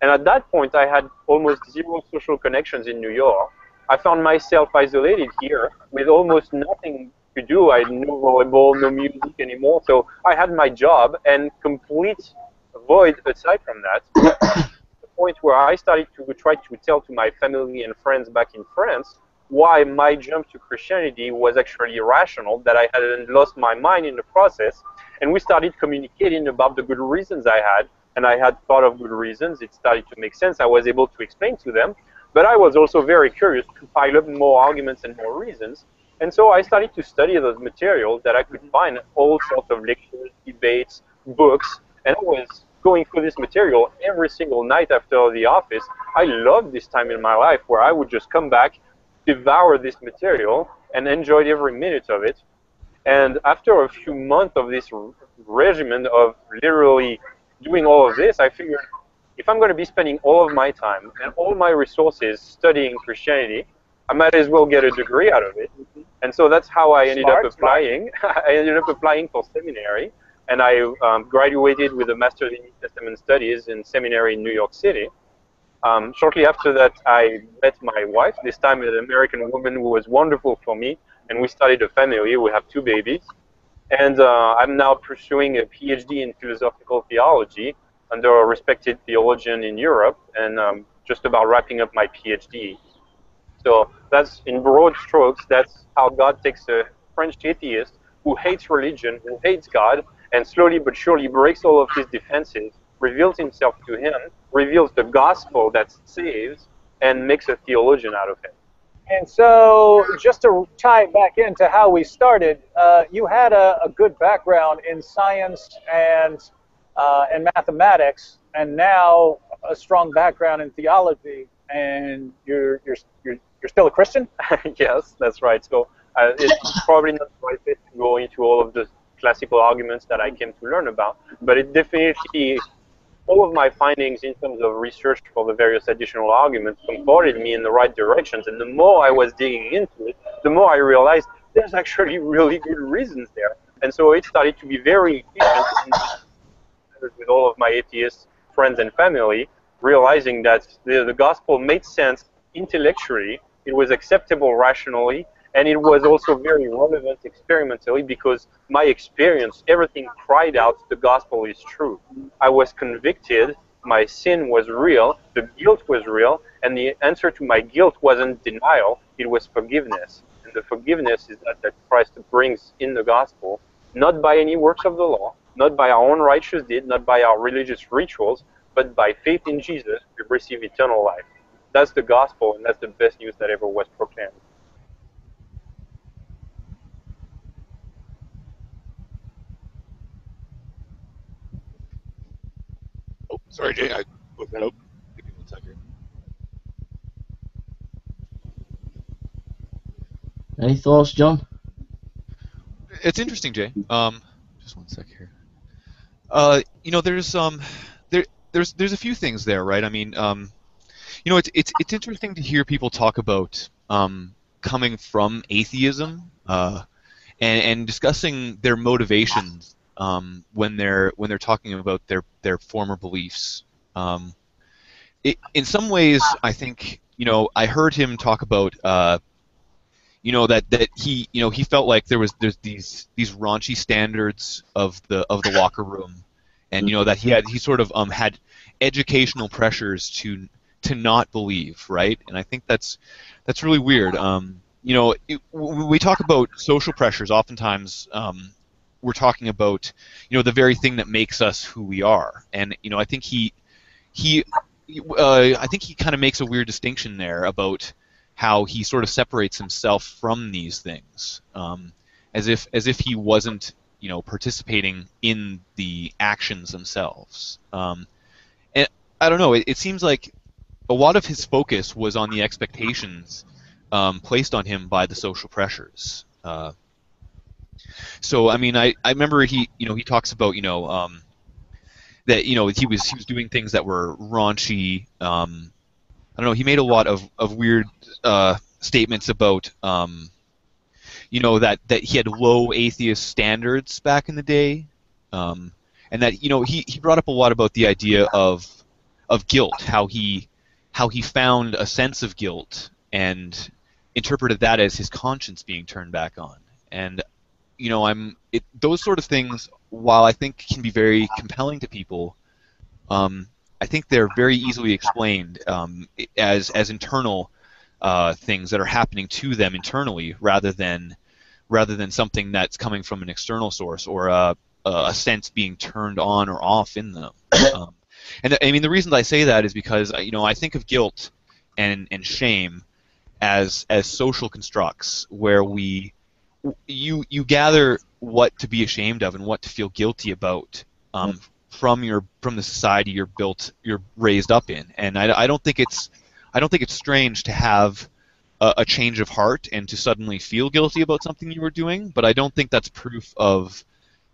And at that point, I had almost zero social connections in New York. I found myself isolated here with almost nothing to do. I had no volleyball, no music anymore. So I had my job and complete void aside from that. The point where I started to try to tell to my family and friends back in France why my jump to Christianity was actually irrational, that I hadn't lost my mind in the process. And we started communicating about the good reasons I had, and I had thought of good reasons. It started to make sense. I was able to explain to them. But I was also very curious to pile up more arguments and more reasons. And so I started to study those materials that I could find, all sorts of lectures, debates, books, and I was going through this material every single night after the office. I loved this time in my life where I would just come back, devour this material, and enjoyed every minute of it. And after a few months of this regimen of literally doing all of this, I figured, if I'm going to be spending all of my time and all my resources studying Christianity, I might as well get a degree out of it. And so that's how I ended up applying. I ended up applying for seminary, and I graduated with a Master's in New Testament Studies in seminary in New York City. Shortly after that, I met my wife, this time an American woman who was wonderful for me, and we started a family. We have 2 babies. And I'm now pursuing a PhD in philosophical theology under a respected theologian in Europe, and just about wrapping up my PhD. So that's, in broad strokes, that's how God takes a French atheist who hates religion, who hates God, and slowly but surely breaks all of his defenses, reveals himself to him, reveals the gospel that saves, and makes a theologian out of him. And so, just to tie it back into how we started, you had a good background in science and mathematics, and now a strong background in theology. And you're still a Christian? Yes, that's right. So it's probably not the right fit to go into all of the classical arguments that I came to learn about, but it definitely, all of my findings in terms of research for the various additional arguments comforted me in the right directions. And the more I was digging into it, the more I realized there's actually really good reasons there. And so it started to be very efficient with all of my atheist friends and family, realizing that the gospel made sense intellectually, it was acceptable rationally, and it was also very relevant experimentally, because my experience, everything cried out, the gospel is true. I was convicted, my sin was real, the guilt was real, and the answer to my guilt wasn't denial, it was forgiveness. And the forgiveness is that Christ brings in the gospel, not by any works of the law, not by our own righteous deed, not by our religious rituals, but by faith in Jesus, we receive eternal life. That's the gospel, and that's the best news that ever was proclaimed. Oh, sorry, Jay, I looked that up. Give me 1 second. Any thoughts, John? It's interesting, Jay. Just 1 sec here. You know, there's a few things there, right? I mean, you know, it's interesting to hear people talk about coming from atheism and discussing their motivations when they're talking about their former beliefs. In some ways, I think, you know, I heard him talk about you know, that he, you know, he felt like there's these raunchy standards of the locker room, and you know that he sort of had educational pressures to not believe, right? And I think that's really weird. You know, when we talk about social pressures, oftentimes we're talking about, you know, the very thing that makes us who we are, and you know, I think I think he kind of makes a weird distinction there about how he sort of separates himself from these things, as if he wasn't, you know, participating in the actions themselves. And I don't know. It seems like a lot of his focus was on the expectations placed on him by the social pressures. So I mean, I remember he talks about, you know, that, you know, he was doing things that were raunchy. I don't know. He made a lot of weird statements about, you know, that he had low atheist standards back in the day, and that, you know, he brought up a lot about the idea of guilt, how he found a sense of guilt and interpreted that as his conscience being turned back on. And you know, those sort of things, while I think can be very compelling to people, I think they're very easily explained as internal things that are happening to them internally, rather than something that's coming from an external source, or a sense being turned on or off in them. And I mean, the reason I say that is because, you know, I think of guilt and shame as social constructs where you gather what to be ashamed of and what to feel guilty about from the society you're raised up in. And I don't think it's strange to have a change of heart and to suddenly feel guilty about something you were doing, but I don't think that's proof of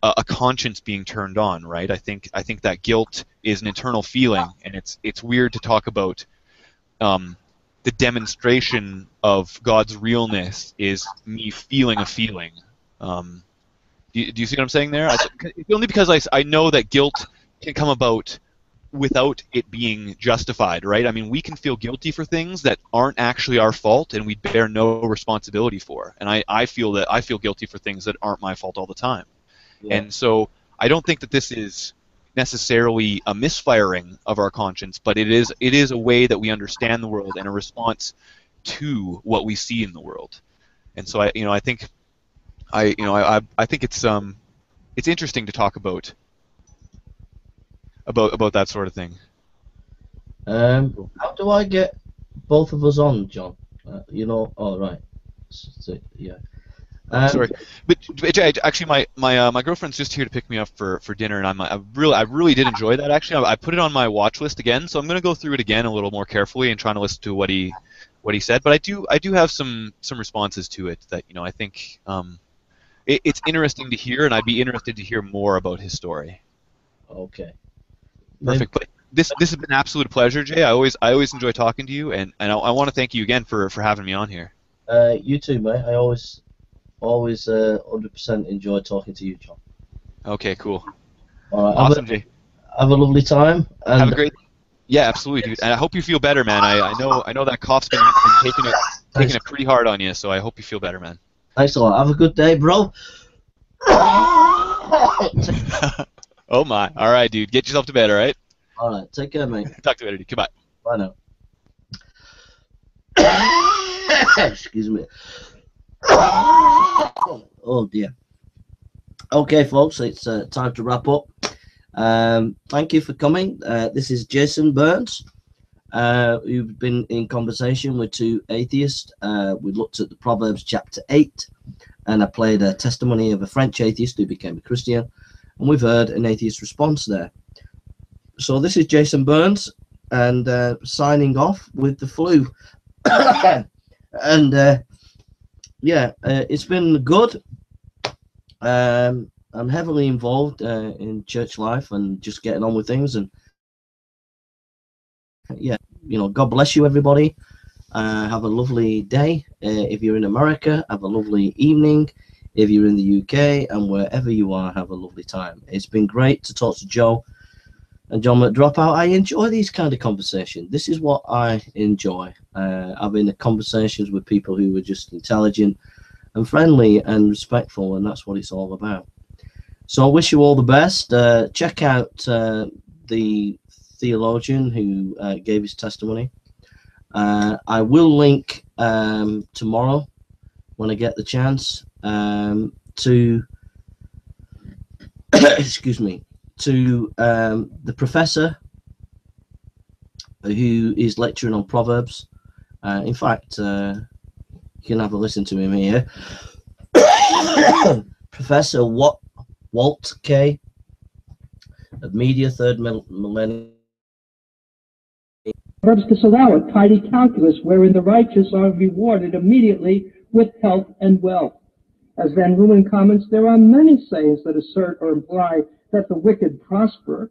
a conscience being turned on, right? I think that guilt is an internal feeling, and it's weird to talk about the demonstration of God's realness is me feeling a feeling. Do you see what I'm saying there? Only because I know that guilt can come about without it being justified, right? I mean, we can feel guilty for things that aren't actually our fault and we bear no responsibility for. And I feel guilty for things that aren't my fault all the time. Yeah. And so I don't think that this is necessarily a misfiring of our conscience, but it is a way that we understand the world and a response to what we see in the world. And so I think it's interesting to talk about that sort of thing. How do I get both of us on, John? You know, oh right, so, yeah. Sorry, but actually, my girlfriend's just here to pick me up for dinner, and I really did enjoy that. Actually, I put it on my watch list again, so I'm going to go through it again a little more carefully and trying to listen to what he said. But I do have some responses to it that, you know, I think it's interesting to hear, and I'd be interested to hear more about his story. Okay. Perfect. But this has been an absolute pleasure, Jay. I always enjoy talking to you, and I want to thank you again for having me on here. You too, mate. I always 100% enjoy talking to you, John. Okay, cool. All right, awesome, Jay. Have a lovely time. And have a great. Yeah, absolutely, dude. And I hope you feel better, man. I know that cough's been taking it pretty hard on you, so I hope you feel better, man. Thanks a lot. Have a good day, bro. Oh my. All right, dude. Get yourself to bed, all right? All right. Take care, mate. Talk to you later, dude. Goodbye. Bye now. Excuse me. Oh dear. Okay, folks, it's time to wrap up. Thank you for coming. This is Jason Burns. We've been in conversation with two atheists. We looked at the Proverbs chapter 8, and I played a testimony of a French atheist who became a Christian, and we've heard an atheist response there. So this is Jason Burns, and signing off with the flu. And yeah, it's been good. I'm heavily involved in church life and just getting on with things. And yeah, God bless you, everybody. Have a lovely day. If you're in America, have a lovely evening. If you're in the UK, and wherever you are, have a lovely time. It's been great to talk to Joe and John McDropout. I enjoy these kind of conversations. This is what I enjoy, having the conversations with people who are just intelligent and friendly and respectful, and that's what it's all about. So I wish you all the best. Check out the theologian who gave his testimony. I will link tomorrow when I get the chance to excuse me, to the professor who is lecturing on Proverbs. In fact, you can have a listen to him here. Professor Walt K. of Media, Third Millennium. Proverbs disallow a tidy calculus wherein the righteous are rewarded immediately with health and wealth. As Van Ruin comments, there are many sayings that assert or imply that the wicked prosper.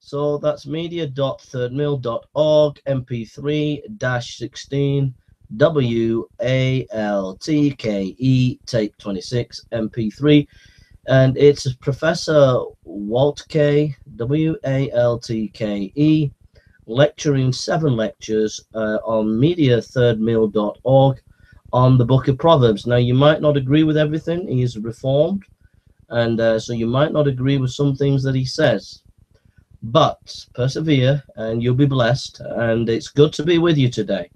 So that's media.thirdmill.org, MP3-16, WALTKE, tape 26, MP3. And it's Professor Walt K, WALTKE, lecturing 7 lectures on mediathirdmill.org on the book of Proverbs. Now, you might not agree with everything. He is reformed, and so you might not agree with some things that he says. But persevere, and you'll be blessed, and it's good to be with you today.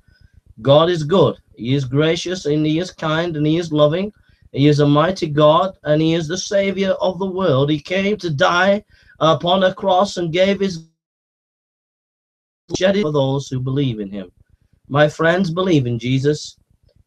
God is good. He is gracious, and he is kind, and he is loving. He is a mighty God, and he is the Savior of the world. He came to die upon a cross and gave his shed it for those who believe in him. My friends, believe in Jesus.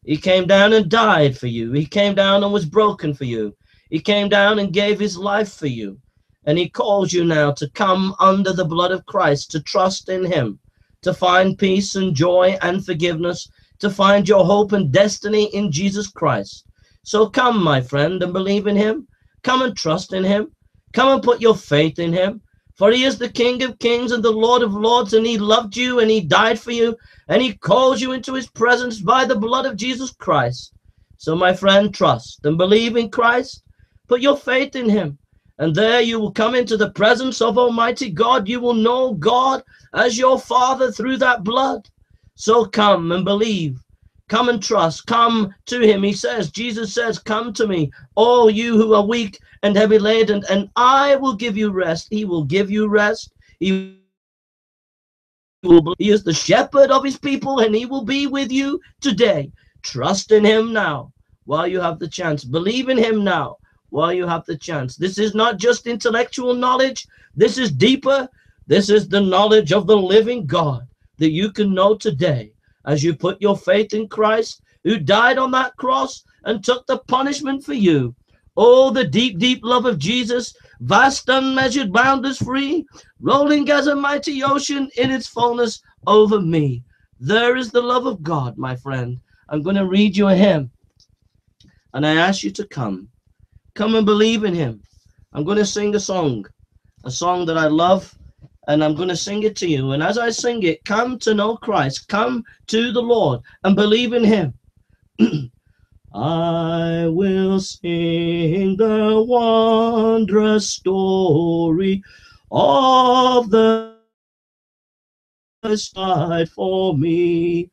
He came down and died for you. He came down and was broken for you. He came down and gave his life for you. And he calls you now to come under the blood of Christ, to trust in him, to find peace and joy and forgiveness, to find your hope and destiny in Jesus Christ. So come, my friend, and believe in him. Come and trust in him. Come and put your faith in him. For he is the King of kings and the Lord of lords, and he loved you and he died for you, and he calls you into his presence by the blood of Jesus Christ. So, my friend, trust and believe in Christ. Put your faith in him, and there you will come into the presence of Almighty God. You will know God as your Father through that blood. So come and believe. Come and trust. Come to him. He says, Jesus says, come to me, all you who are weak and heavy laden, and I will give you rest. He will give you rest. He is the shepherd of his people, and he will be with you today. Trust in him now while you have the chance. Believe in him now while you have the chance. This is not just intellectual knowledge. This is deeper. This is the knowledge of the living God that you can know today as you put your faith in Christ, who died on that cross and took the punishment for you. Oh, the deep, deep love of Jesus, vast, unmeasured, boundless, free, rolling as a mighty ocean in its fullness over me. There is the love of God, my friend. I'm going to read you a hymn, and I ask you to come. Come and believe in him. I'm going to sing a song that I love, and I'm going to sing it to you. And as I sing it, come to know Christ. Come to the Lord and believe in him. I will sing the wondrous story of the Christ died for me.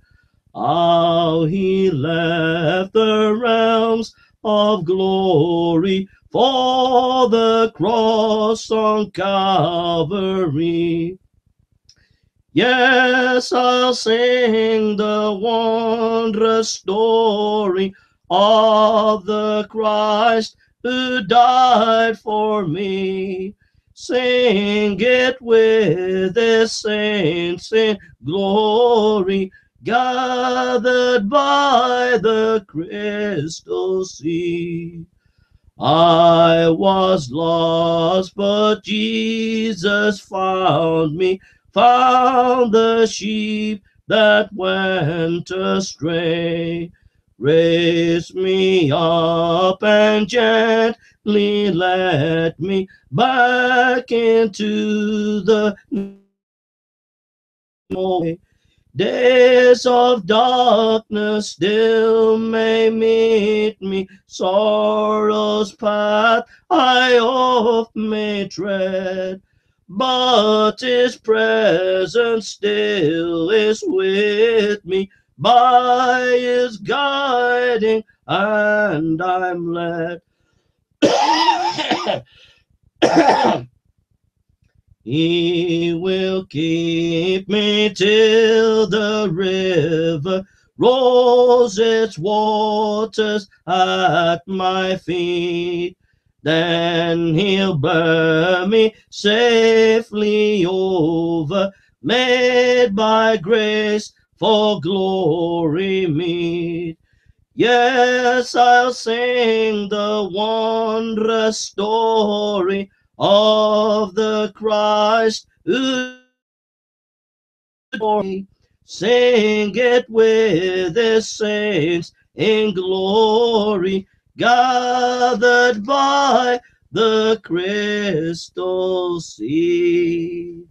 How he left the realms of glory for the cross on Calvary. Yes, I'll sing the wondrous story of the Christ who died for me. Sing it with the saints in glory, gathered by the crystal sea. I was lost, but Jesus found me, found the sheep that went astray. Raise me up and gently let me back into the morning. Days of darkness still may meet me, sorrow's path I oft may tread, but his presence still is with me, by his guiding and I'm led. He will keep me till the river rolls its waters at my feet. Then he'll bear me safely over, made by grace for glory meet. Yes, I'll sing the wondrous story of the Christ who sing it with his saints in glory, gathered by the crystal sea.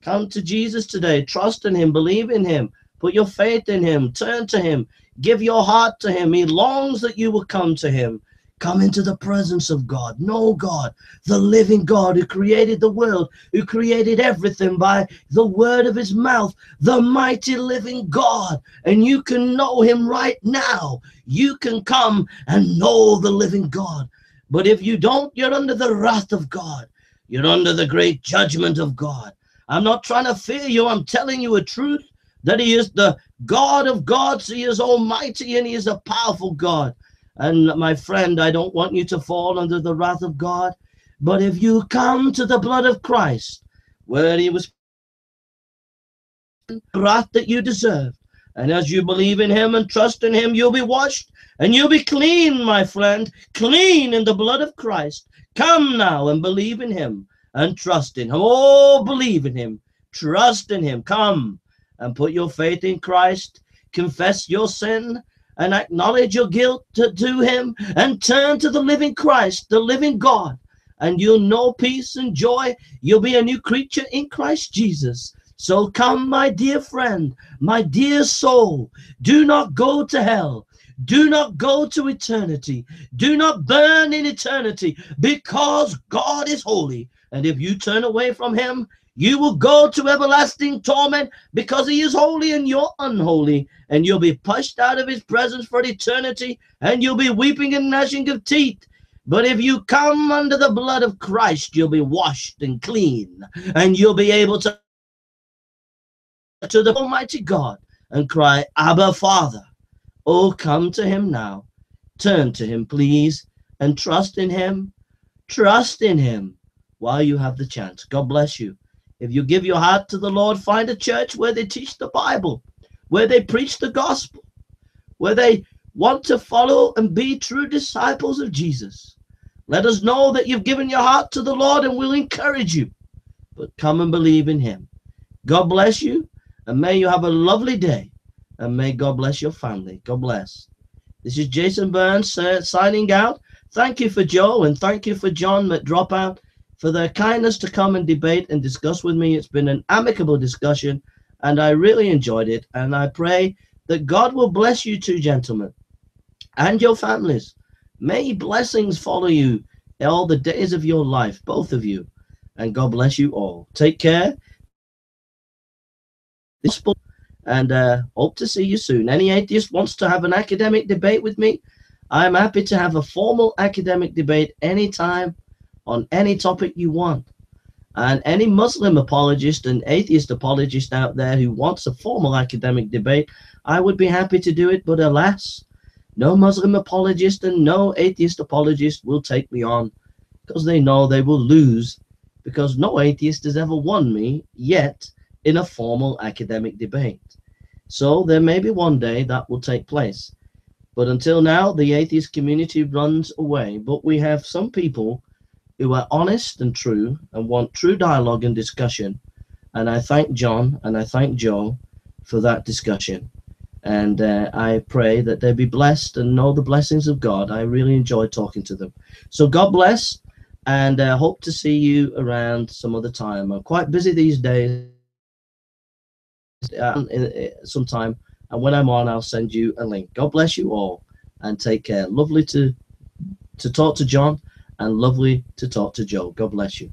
Come to Jesus today. Trust in him. Believe in him. Put your faith in him. Turn to him. Give your heart to him. He longs that you will come to him. Come into the presence of God. Know God, the living God who created the world, who created everything by the word of his mouth, the mighty living God. And you can know him right now. You can come and know the living God. But if you don't, you're under the wrath of God. You're under the great judgment of God. I'm not trying to fear you. I'm telling you a truth, that he is the God of gods. He is almighty and he is a powerful God. And my friend, I don't want you to fall under the wrath of God. But if you come to the blood of Christ, where he was the wrath that you deserve, and as you believe in him and trust in him, you'll be washed and you'll be clean, my friend, clean in the blood of Christ. Come now and believe in him and trust in him. Oh, believe in him. Trust in him. Come and put your faith in Christ. Confess your sin and acknowledge your guilt to him, and turn to the living Christ, the living God, and you'll know peace and joy. You'll be a new creature in Christ Jesus. So come, my dear friend, my dear soul, do not go to hell. Do not go to eternity. Do not burn in eternity, because God is holy. And if you turn away from him, you will go to everlasting torment, because he is holy and you're unholy. And you'll be pushed out of his presence for eternity, and you'll be weeping and gnashing of teeth. But if you come under the blood of Christ, you'll be washed and clean, and you'll be able to the Almighty God and cry, Abba, Father. Oh, come to him now. Turn to him, please, and trust in him. Trust in him while you have the chance. God bless you. If you give your heart to the Lord, find a church where they teach the Bible, where they preach the gospel, where they want to follow and be true disciples of Jesus. Let us know that you've given your heart to the Lord, and we'll encourage you. But come and believe in him. God bless you, and may you have a lovely day, and may God bless your family. God bless. This is Jason Burns signing out. Thank you for Joe, and thank you for John McDropout for their kindness to come and debate and discuss with me. It's been an amicable discussion, and I really enjoyed it. And I pray that God will bless you two gentlemen and your families. May blessings follow you all the days of your life, both of you. And God bless you all. Take care. And hope to see you soon. Any atheist wants to have an academic debate with me, I'm happy to have a formal academic debate anytime on any topic you want. And any Muslim apologist and atheist apologist out there who wants a formal academic debate, I would be happy to do it. But alas, no Muslim apologist and no atheist apologist will take me on, because they know they will lose, because no atheist has ever won me yet in a formal academic debate. So there may be one day that will take place. But until now, the atheist community runs away. But we have some people who are honest and true and want true dialogue and discussion. And I thank John and I thank Joe for that discussion. And I pray that they be blessed and know the blessings of God. I really enjoy talking to them. So God bless, and hope to see you around some other time. I'm quite busy these days. Sometime, and when I'm on, I'll send you a link. God bless you all, and take care. Lovely to talk to John, and lovely to talk to Joe. God bless you.